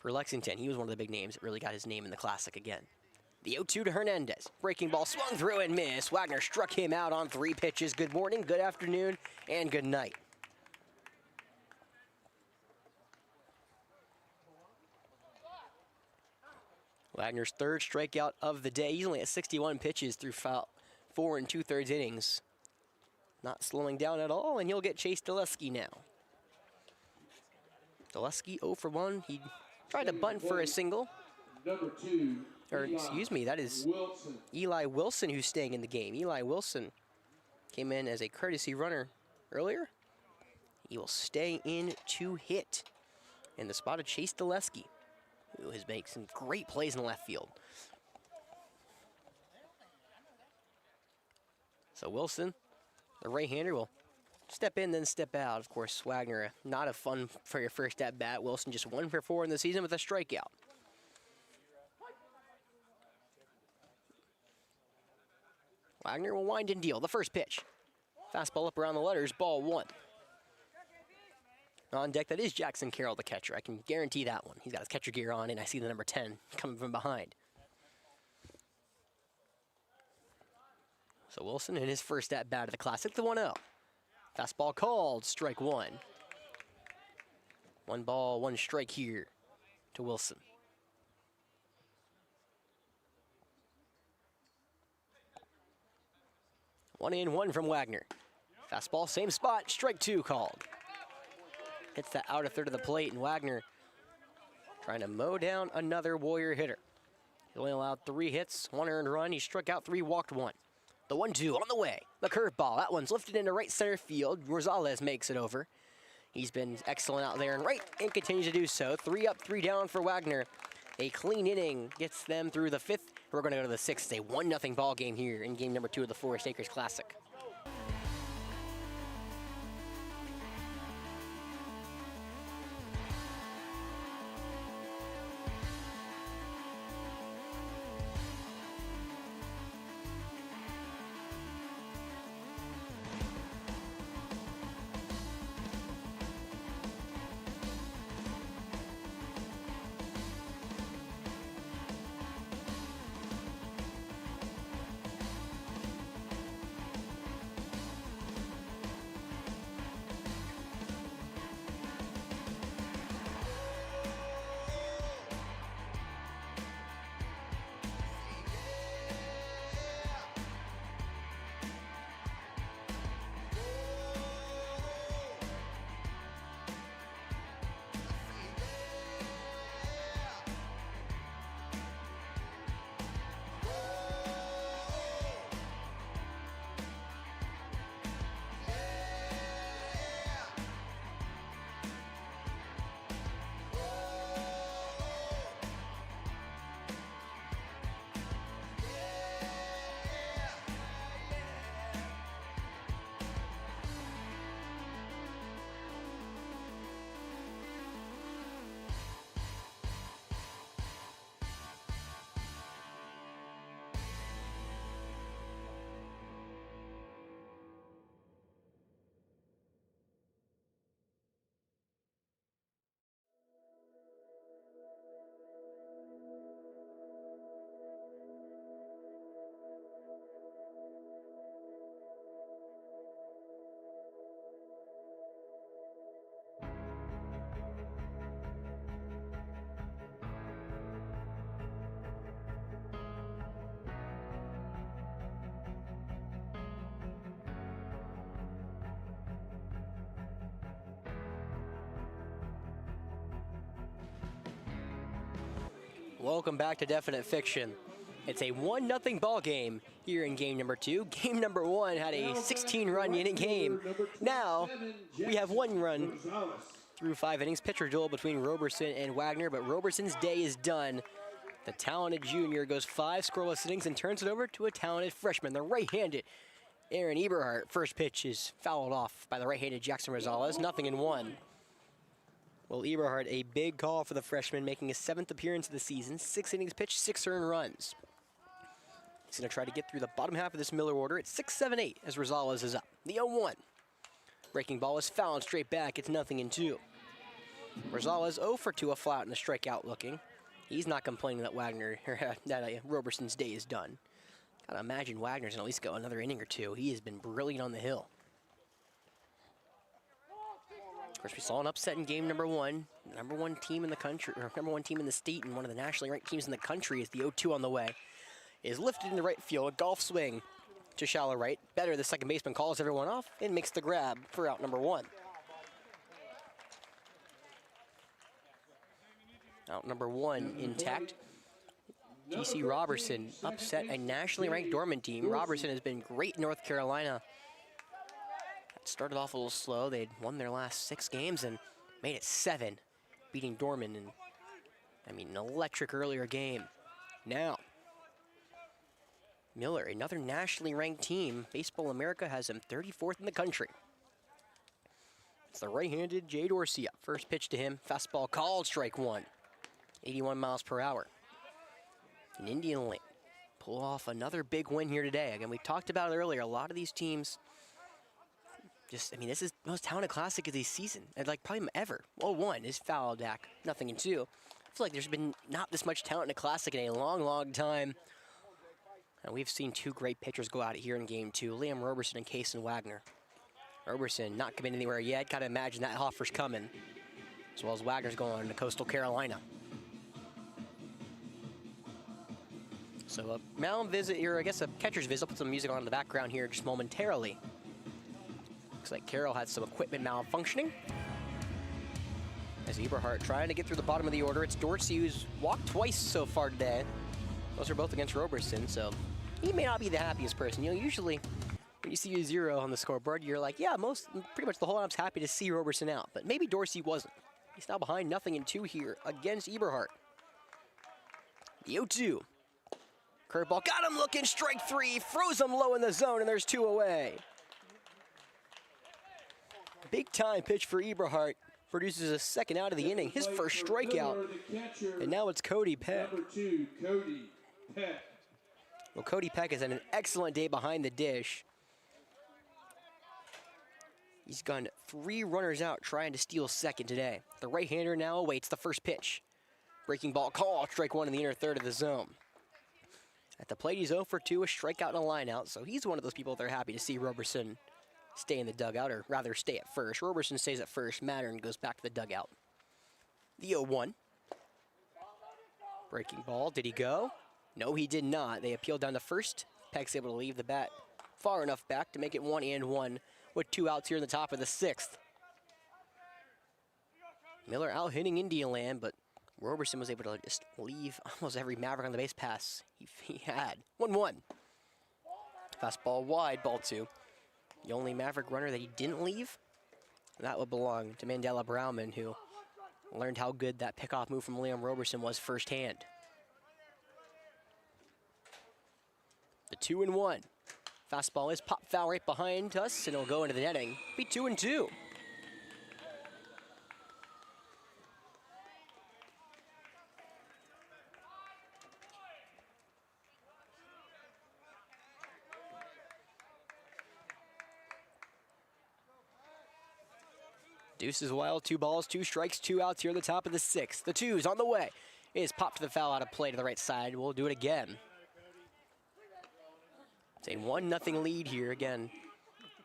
for Lexington. He was one of the big names that really got his name in the Classic again. The 0-2 to Hernandez. Breaking ball swung through and missed. Wagner struck him out on 3 pitches. Good morning, good afternoon, and good night. Wagner's 3rd strikeout of the day. He's only at 61 pitches through 4 2/3 innings. Not slowing down at all, and he'll get Chase Dulesky now. Dulesky 0 for 1. He tried to bunt for a single. Number 2. Or, excuse me, that is Eli Wilson who's staying in the game. Eli Wilson came in as a courtesy runner earlier. He will stay in to hit in the spot of Chase Dulesky, who has made some great plays in the left field. So Wilson, the right-hander, will step in, then step out. Of course, Wagner, not a fun for your first at-bat. Wilson just 1 for 4 in the season with a strikeout. Wagner will wind and deal. The first pitch. Fastball up around the letters, ball 1. On deck, that is Jackson Carroll, the catcher. I can guarantee that one. He's got his catcher gear on, and I see the number 10 coming from behind. So Wilson in his first at-bat of the Classic, the 1-0. Fastball called, strike 1. 1 ball, 1 strike here to Wilson. One in, 1 from Wagner. Fastball, same spot, strike 2 called. Hits that outer third of the plate, and Wagner trying to mow down another Warrior hitter. He only allowed 3 hits, 1 earned run. He struck out 3, walked 1. The 1-2 on the way. The curveball, that one's lifted into right center field. Rosales makes it over. He's been excellent out there and right, and continues to do so. 3 up, 3 down for Wagner. A clean inning gets them through the 5th. We're going to go to the 6th. It's a 1-0 ball game here in game number 2 of the Forest Acres Classic. Welcome back to Definite Fiction. It's a 1-0 ball game here in game number 2. Game number 1 had a 16-run inning game. Now we have 1 run through 5 innings. Pitcher duel between Roberson and Wagner, but Roberson's day is done. The talented junior goes 5 scoreless innings and turns it over to a talented freshman, the right-handed Aaron Eberhardt. First pitch is fouled off by the right-handed Jackson Rosales, 0-1. Well, Eberhardt, a big call for the freshman, making his 7th appearance of the season. 6 innings pitched, 6 earned runs. He's going to try to get through the bottom half of this Miller order. It's 6-7-8 as Rosales is up. The 0-1. Breaking ball is fouled straight back. It's 0-2. Rosales 0 for 2, a flat and a strikeout looking. He's not complaining that Roberson's day is done. Gotta imagine Wagner's gonna at least go another inning or 2. He has been brilliant on the hill. Of course, we saw an upset in game number 1. The number 1 team in the country, or number 1 team in the state, and one of the nationally ranked teams in the country is the 0-2 on the way. Is lifted in the right field, a golf swing to shallow right. Better, the second baseman calls everyone off and makes the grab for out number 1. Out number 1 intact. DC Robertson upset a nationally ranked Dorman team. Robertson has been great in North Carolina. Started off a little slow. They'd won their last 6 games and made it 7, beating Dorman in, an electric earlier game. Now, Miller, another nationally ranked team. Baseball America has him 34th in the country. It's the right-handed Jay Dorsey up. First pitch to him, fastball called, strike 1. 81 miles per hour. And Indian Lane pull off another big win here today. Again, we talked about it earlier. A lot of these teams this is the most talented classic of the season. And probably ever. 0-1 is fouled back, 0-2. I feel like there's been not this much talent in a classic in a long, long time. And we've seen 2 great pitchers go out here in game 2. Liam Roberson and Kason Wagner. Roberson not coming anywhere yet. Gotta imagine that offer's coming. As well as Wagner's going on to Coastal Carolina. So a mound visit here, I guess a catcher's visit. I'll put some music on in the background here just momentarily. Looks like Carroll had some equipment malfunctioning. As Eberhardt trying to get through the bottom of the order. It's Dorsey who's walked twice so far today. Those are both against Roberson, so he may not be the happiest person. Usually when you see a 0 on the scoreboard, you're like, yeah, pretty much the whole lineup's happy to see Roberson out. But maybe Dorsey wasn't. He's now behind 0-2 here against Eberhardt. The 0-2. Curveball, got him looking, strike 3, froze him low in the zone, and there's 2 away. Big time pitch for Eberhardt. Produces a second out of the inning, his first strikeout. And now it's Cody Peck. Number 2, Cody Peck. Well, Cody Peck has had an excellent day behind the dish. He's gone 3 runners out trying to steal second today. The right-hander now awaits the first pitch. Breaking ball call, strike 1 in the inner third of the zone. At the plate, he's 0 for 2, a strikeout and a lineout, so he's one of those people that are happy to see Roberson stay in the dugout, or rather stay at first. Roberson stays at first, Mattern goes back to the dugout. The 0-1. Breaking ball, did he go? No, he did not. They appealed down to first. Peck's able to leave the bat far enough back to make it 1-1 with 2 outs here in the top of the 6th. Miller out hitting Indian Land, but Roberson was able to just leave almost every Maverick on the base pass he had. 1-1. Fastball wide, ball 2. The only Maverick runner that he didn't leave, that would belong to Mandela Brauman, who learned how good that pickoff move from Liam Roberson was firsthand. The 2-1. Fastball is pop foul right behind us, and it'll go into the netting. Be 2-2. Deuce is wild, 2 balls, 2 strikes, 2 outs here at the top of the 6th. The 2's on the way. It is popped to the foul out of play to the right side. We'll do it again. It's a 1-0 lead here again.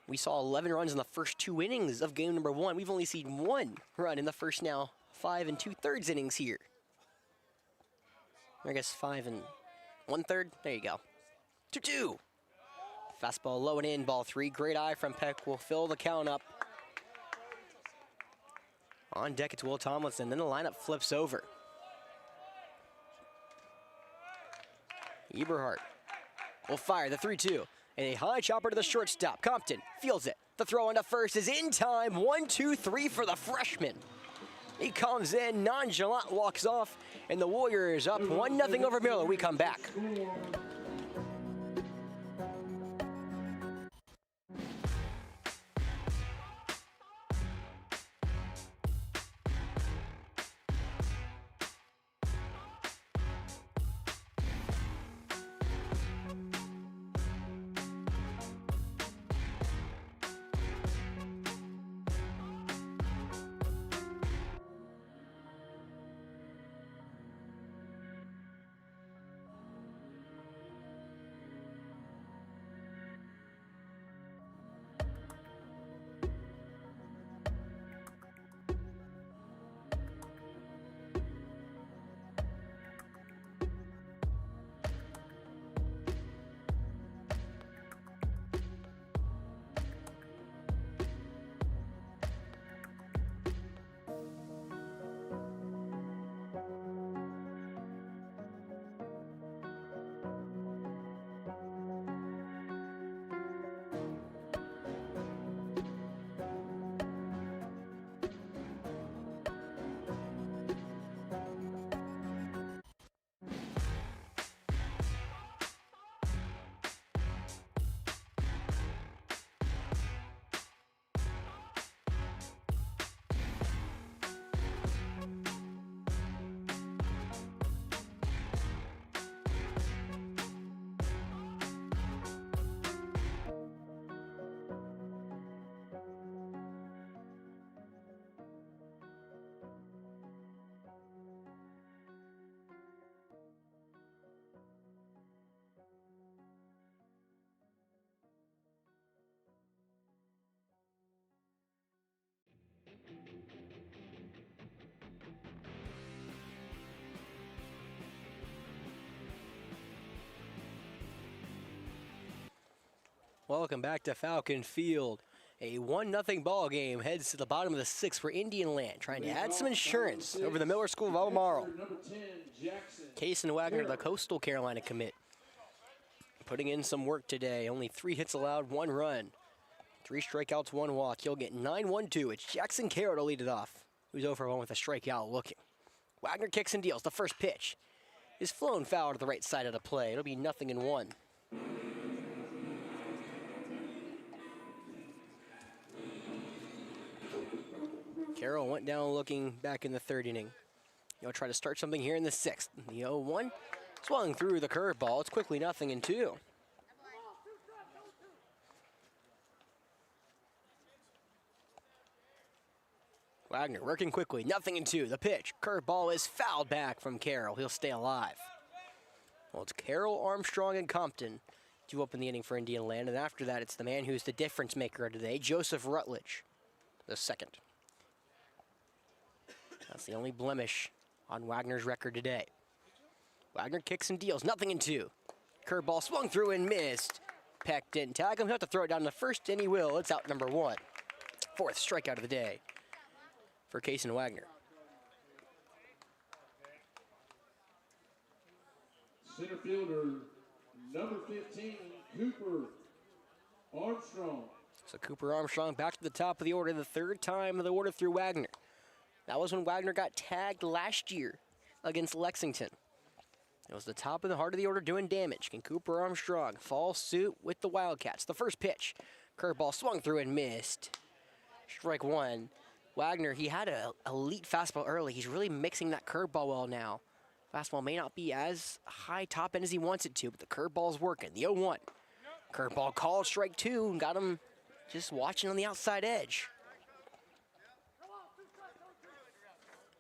We saw 11 runs in the first 2 innings of game number 1. We've only seen 1 run in the first now 5 2/3 innings here. I guess 5 1/3. There you go. 2-2. Fastball low and in, ball 3. Great eye from Peck will fill the count up. On deck, it's Will Tomlinson. Then the lineup flips over. Eberhardt will fire the 3-2. And a high chopper to the shortstop. Compton fields it. The throw into first is in time. 1-2-3 for the freshman. He comes in, nonchalant, walks off, and the Warriors up 1-0 over Miller. We come back. Welcome back to Falcon Field. A 1-0 ball game heads to the bottom of the sixth for Indian Land, trying to add some insurance over the Miller School of Albemarle. Kason Wagner, the Coastal Carolina commit, putting in some work today. Only 3 hits allowed, 1 run. 3 strikeouts, 1 walk. He'll get 9-1-2. It's Jackson Carroll to lead it off, who's 0 for 1 with a strikeout looking. Wagner kicks and deals. The first pitch is flown foul to the right side of the play. It'll be 0-1. Carroll went down looking back in the 3rd inning. He'll try to start something here in the 6th. The 0-1 swung through the curveball. It's quickly 0-2. Wagner working quickly, 0-2. The pitch, curveball is fouled back from Carroll. He'll stay alive. Well, it's Carroll, Armstrong, and Compton to open the inning for Indian Land, and after that, it's the man who's the difference maker today, Joseph Rutledge, the 2nd. That's the only blemish on Wagner's record today. Wagner kicks and deals, 0-2. Curveball swung through and missed. Peck didn't tag him. He'll have to throw it down to first, and he will. It's out number 1. 4th strikeout of the day for Kason Wagner. Center fielder, number 15, Cooper Armstrong. So Cooper Armstrong back to the top of the order, the 3rd time of the order through Wagner. That was when Wagner got tagged last year against Lexington. It was the top of the heart of the order doing damage. Can Cooper Armstrong follow suit with the Wildcats? The first pitch, curveball swung through and missed. Strike 1. Wagner, he had an elite fastball early. He's really mixing that curveball well now. Fastball may not be as high top end as he wants it to, but the curveball's working. The 0-1. Curveball called strike 2 and got him just watching on the outside edge.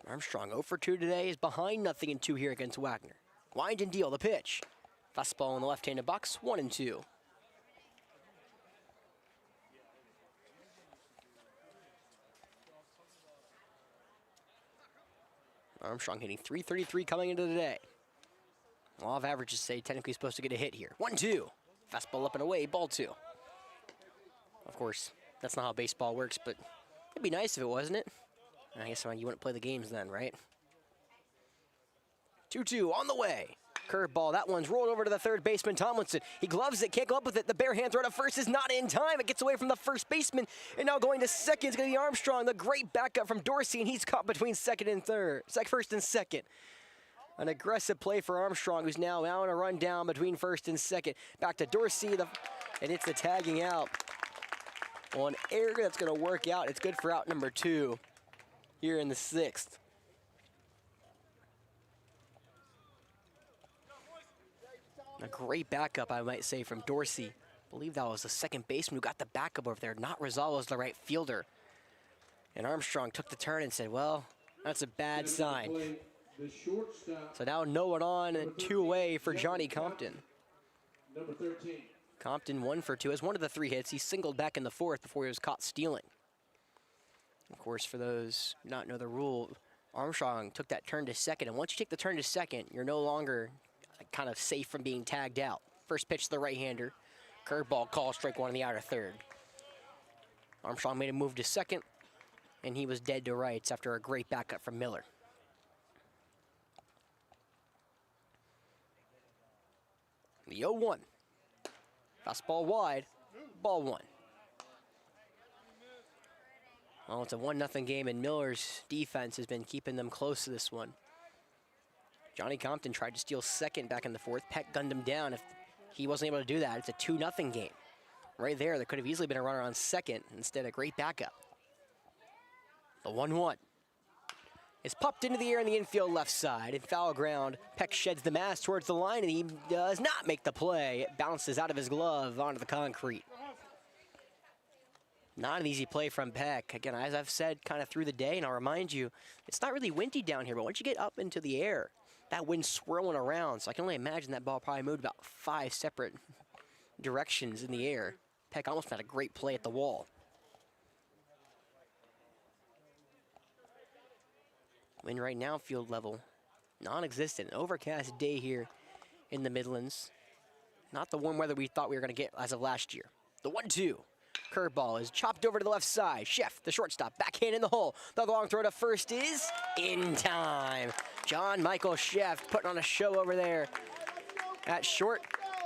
Armstrong 0 for 2 today is behind 0-2 here against Wagner. Wind and deal, the pitch. Fastball in the left-handed box, 1-2. Armstrong hitting .333 coming into the day. Law of averages say technically supposed to get a hit here. 1-2. Fastball up and away, ball 2. Of course, that's not how baseball works, but it'd be nice if it wasn't it. I guess you wouldn't play the games then, right? 2-2 on the way. Curveball, that one's rolled over to the third baseman, Tomlinson. He gloves it, can't go up with it. The bare hand throw to first is not in time. It gets away from the first baseman, and now going to second is going to be Armstrong. The great backup from Dorsey, and he's caught between second and third. First and second. An aggressive play for Armstrong, who's now on a run down between first and second. Back to Dorsey, and it's the tagging out. On error, that's going to work out. It's good for out number 2 here in the 6th. A great backup, I might say, from Dorsey. I believe that was the second baseman who got the backup over there. Not Rosal was the right fielder. And Armstrong took the turn and said, well, that's a bad sign. So now no one on and 2 away for Johnny Compton. Number 13. Compton 1 for 2 as one of the 3 hits. He singled back in the 4th before he was caught stealing. Of course, for those who not know the rule, Armstrong took that turn to second, and once you take the turn to second, you're no longer kind of safe from being tagged out. First pitch to the right-hander. Curveball, call, strike 1 in the outer third. Armstrong made a move to second, and he was dead to rights after a great backup from Miller. The 0-1. Fastball wide, ball 1. Well, it's a 1-0 game, and Miller's defense has been keeping them close to this one. Johnny Compton tried to steal second back in the 4th. Peck gunned him down. If he wasn't able to do that, it's a 2-0 game. Right there, there could have easily been a runner on second. Instead, a great backup. The 1-1. Is popped into the air in the infield left side. In foul ground, Peck sheds the mask towards the line, and he does not make the play. It bounces out of his glove onto the concrete. Not an easy play from Peck. Again, as I've said kind of through the day, and I'll remind you, it's not really windy down here, but once you get up into the air, that wind's swirling around. So I can only imagine that ball probably moved about 5 separate directions in the air. Peck almost had a great play at the wall. Wind right now, field level, non-existent. Overcast day here in the Midlands. Not the warm weather we thought we were going to get as of last year. The 1-2. Curveball is chopped over to the left side. Chef, the shortstop, backhand in the hole. The long throw to first is in time. John Michael Chef putting on a show over there at short.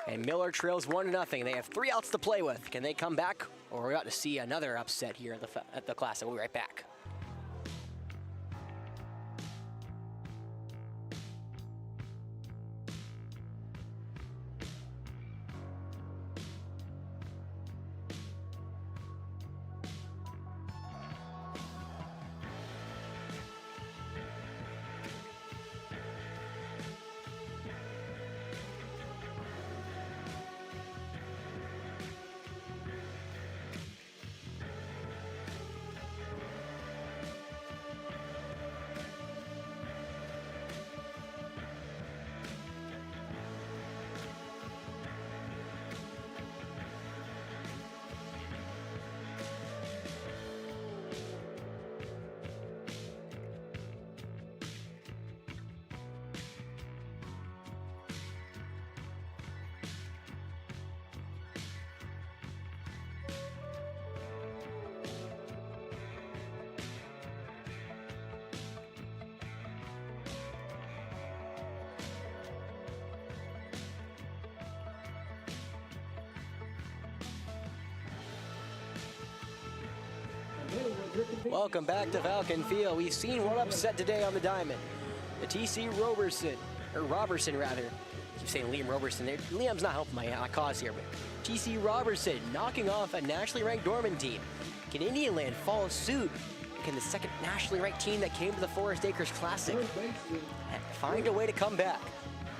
And Miller trails 1-0. They have 3 outs to play with. Can they come back? Or we're about to see another upset here at the Classic. We'll be right back. Welcome back to Falcon Field. We've seen one upset today on the diamond. The TC Robertson rather. I keep saying Liam Robertson there. Liam's not helping my cause here, but TC Robertson knocking off a nationally ranked Dorman team. Can Indian Land follow suit? Can the second nationally ranked team that came to the Forest Acres Classic find a way to come back?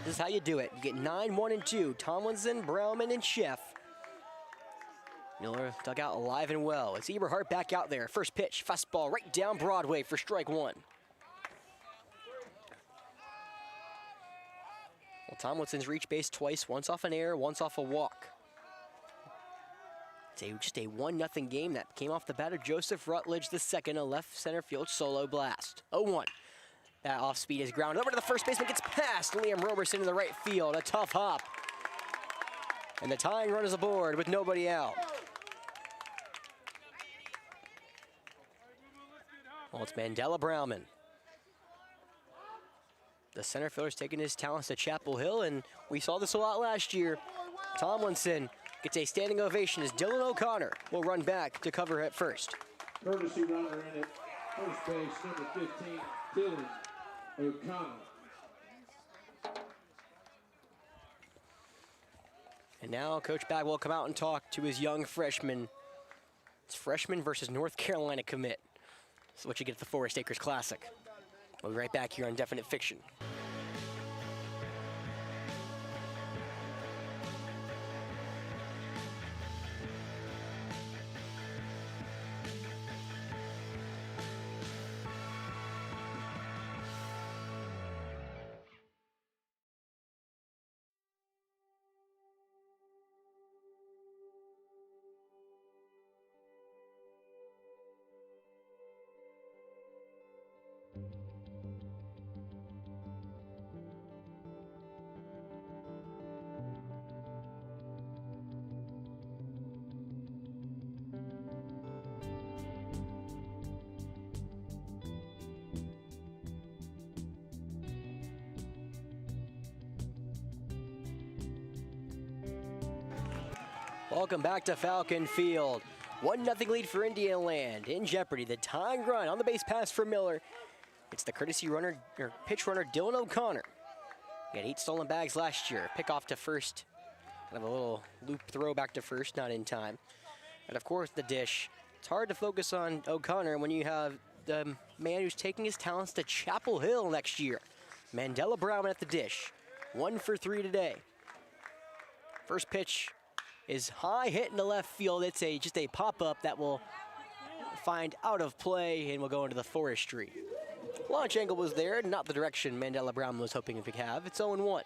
This is how you do it. You get 9, 1, and 2. Tomlinson, Brauman, and Chef. Miller dug out alive and well. It's Eberhardt back out there. First pitch, fastball right down Broadway for strike 1. Well, Tomlinson's reached base twice, once off an error, once off a walk. It's just a 1-0 game that came off the bat of Joseph Rutledge II, a left center field solo blast. 0-1. That off speed is grounded over to the first baseman, gets past Liam Robertson to the right field. A tough hop. And the tying run is aboard with nobody out. Well, it's Mandela Brauman. The center fielder's taking his talents to Chapel Hill, and we saw this a lot last year. Tomlinson gets a standing ovation as Dylan O'Connor will run back to cover at first. Courtesy runner in at first base, number 15, Dylan O'Connor. And now Coach Bagwell will come out and talk to his young freshman. It's freshman versus North Carolina commit. So what you get at the Forest Acres Classic. We'll be right back here on Definite Fiction. Welcome back to Falcon Field. 1-0 lead for Indiana Land. In jeopardy, the tying run on the base pass for Miller. It's the courtesy runner, or pitch runner, Dylan O'Connor. He had 8 stolen bags last year. Pick off to first. Kind of a little loop throw back to first, not in time. And of course, the dish. It's hard to focus on O'Connor when you have the man who's taking his talents to Chapel Hill next year. Mandela Brown at the dish. 1 for 3 today. First pitch is high, hit in the left field. It's just a pop-up that will find out of play and will go into the forestry. Launch angle was there, not the direction Mandela Brown was hoping he could have. It's 0-1.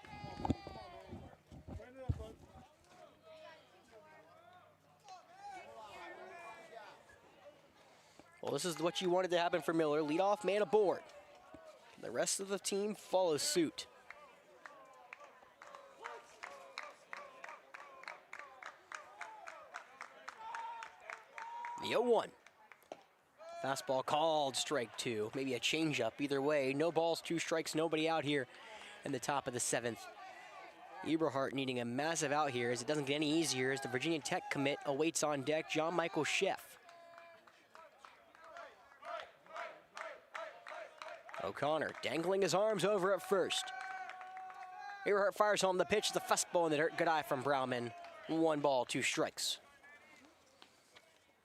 Well, this is what you wanted to happen for Miller. Leadoff man aboard. The rest of the team follows suit. The 0-1. Fastball called, strike 2. Maybe a changeup. Either way, no balls, 2 strikes, nobody out here in the top of the 7th. Eberhardt needing a massive out here as it doesn't get any easier as the Virginia Tech commit awaits on deck, John Michael Sheff. O'Connor dangling his arms over at first. Eberhardt fires home the pitch, the fastball in the dirt. Good eye from Brauman. 1 ball, 2 strikes.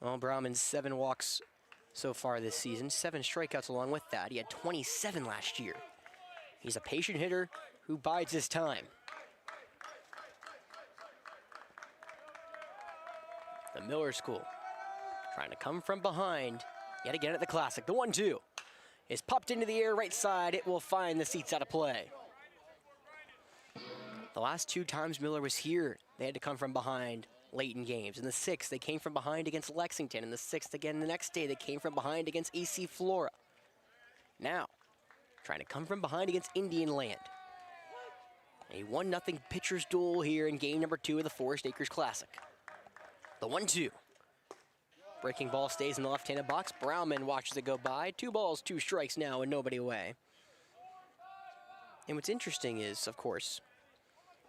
Well, Brauman's 7 walks so far this season, 7 strikeouts along with that. He had 27 last year. He's a patient hitter who bides his time. The Miller School trying to come from behind yet again at the Classic. The 1-2 is popped into the air right side. It will find the seats out of play. The last 2 times Miller was here, they had to come from behind late in games. In the 6th, they came from behind against Lexington. In the 6th, again, the next day, they came from behind against AC Flora. Now, trying to come from behind against Indian Land. A 1-0 pitcher's duel here in game number 2 of the Forest Acres Classic. The 1-2. Breaking ball stays in the left-handed box. Brauman watches it go by. 2 balls, 2 strikes now, and nobody away. And what's interesting is, of course,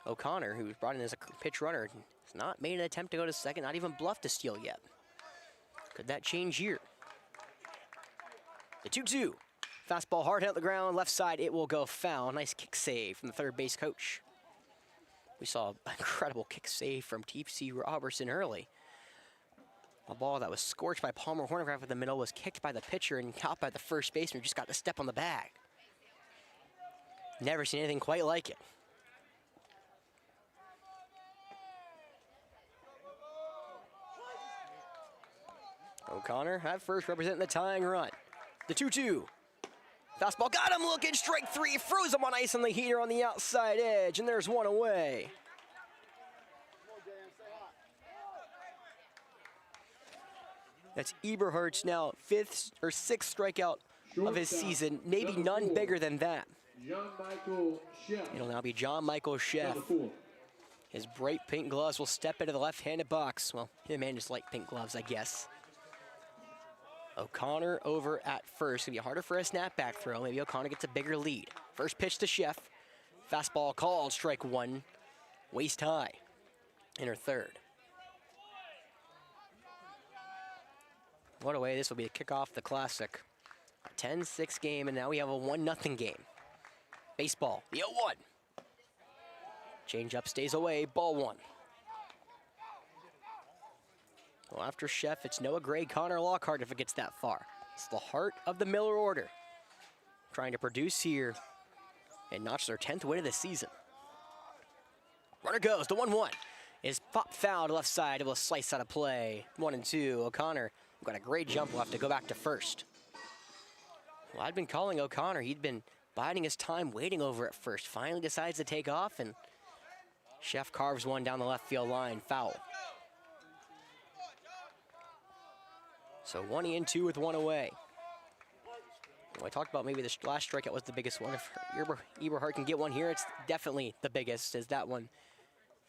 O'Connor, who was brought in as a pitch runner, has not made an attempt to go to second, not even bluffed to steal yet. Could that change here? The 2-2. Fastball hard hit the ground, left side, it will go foul. Nice kick save from the third base coach. We saw an incredible kick save from T.C. Robertson early. A ball that was scorched by Palmer Hornograph in the middle was kicked by the pitcher and caught by the first baseman who just got to step on the bag. Never seen anything quite like it. O'Connor at first representing the tying run. The 2-2. Fastball got him looking, strike 3, froze him on ice on the heater on the outside edge, and there's 1 away. That's Eberhardt's now 5th or 6th strikeout of his season, maybe none bigger than that. John Michael Sheff. It'll now be John Michael Sheff. His bright pink gloves will step into the left-handed box. Well, him and his light pink gloves, I guess. O'Connor over at first. Gonna be harder for a snapback throw. Maybe O'Connor gets a bigger lead. First pitch to Chef. Fastball called, strike one. Waist high in her third. What a way this will be to kick off the Classic. A 10-6 game, and now we have a 1-0 game. Baseball, the 0-1. Change up stays away, ball one. Well, after Chef, it's Noah Gray, Connor Lockhart if it gets that far. It's the heart of the Miller order. Trying to produce here and notch their 10th win of the season. Runner goes, the 1-1 is pop foul to left side. It will slice out of play. 1-2, O'Connor got a great jump left to go back to first. Well, I'd been calling O'Connor. He'd been biding his time, waiting over at first. Finally decides to take off, and Chef carves one down the left field line, foul. So 1-2 with one away. Well, I talked about maybe the last strikeout was the biggest one. If Eberhardt can get one here, it's definitely the biggest, as that one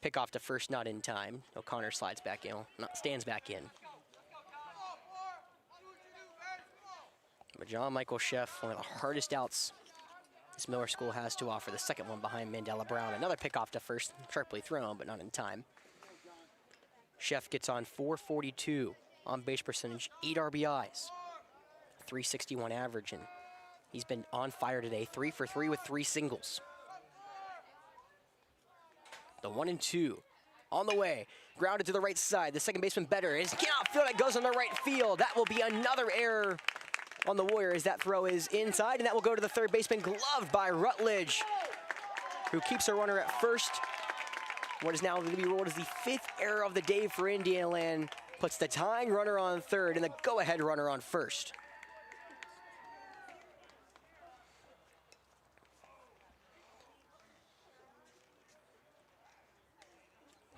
pick off to first, not in time. O'Connor slides back in, stands back in. But John Michael Chef, one of the hardest outs this Miller School has to offer. The second one behind Mandela Brown. Another pick off to first, sharply thrown, but not in time. Chef gets on 442 on base percentage, 8 RBIs, 361 average, and he's been on fire today, 3 for 3 with 3 singles. The 1-2 on the way, grounded to the right side. The second baseman better is cannot feel it, goes on the right field. That will be another error on the Warriors. That throw is inside, and that will go to the third baseman, gloved by Rutledge, who keeps her runner at first. What is now going to be ruled as the 5th error of the day for Indianaland. Puts the tying runner on third and the go-ahead runner on first.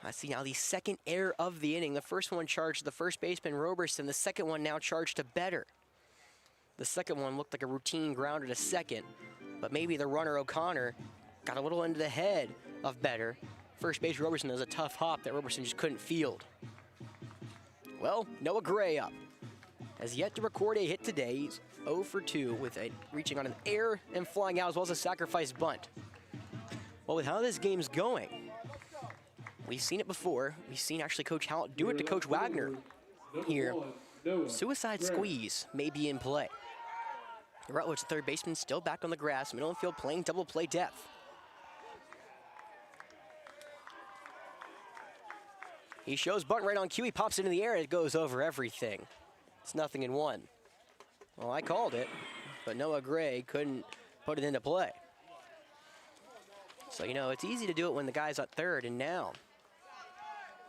I see now the second error of the inning. The first one charged the first baseman, Roberson. The second one now charged to Better. The second one looked like a routine grounder to second, but maybe the runner, O'Connor, got a little into the head of Better. First base Roberson has a tough hop that Roberson just couldn't field. Well, Noah Gray up. Has yet to record a hit today. He's 0 for 2 with a reaching on an error and flying out, as well as a sacrifice bunt. Well, with how this game's going, we've seen it before. We've seen actually Coach Howell do it to Coach Wagner here. Suicide squeeze may be in play. Rutledge, the third baseman, still back on the grass. Middle infield playing double play depth. He shows bunt right on cue. He pops it in the air. It goes over everything. It's 0-1. Well, I called it, but Noah Gray couldn't put it into play. So, you know, it's easy to do it when the guy's at third, and now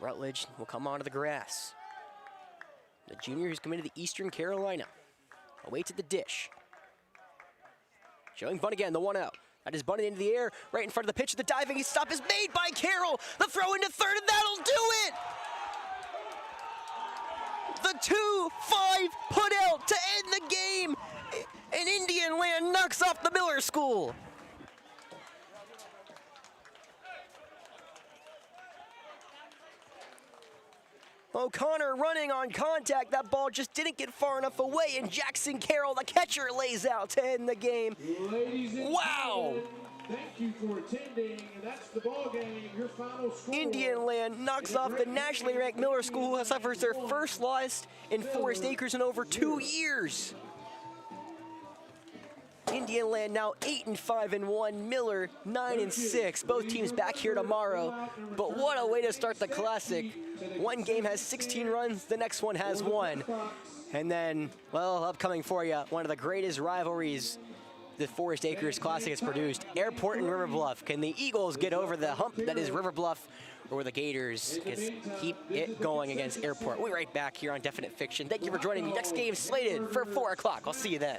Rutledge will come onto the grass. The junior who's committed to Eastern Carolina awaits at the dish. Showing bunt again, the 1-0. That is bunted into the air, right in front of the pitch. The diving stop is made by Carroll. The throw into third, and that'll do it! The 2-5 put out to end the game, and Indianaland knocks off the Miller School. O'Connor running on contact. That ball just didn't get far enough away, and Jackson Carroll, the catcher, lays out to end the game. Wow! Thank you for attending, and that's the ball game. Your final score. Indianaland knocks off the nationally ranked Miller School, who suffers their first loss in Forest Acres in over 2 years. Indianaland now 8-5-1, Miller 9-6. Both teams back here tomorrow. But what a way to start the Classic. One game has 16 runs, the next one has 1. And then, well, upcoming for you, one of the greatest rivalries the Forest Acres Classic has produced. Airport and River Bluff. Can the Eagles get over the hump that is River Bluff, or will the Gators keep it going against Airport? We'll be right back here on Definite Fiction. Thank you for joining me. Next game slated for 4 o'clock. I'll see you then.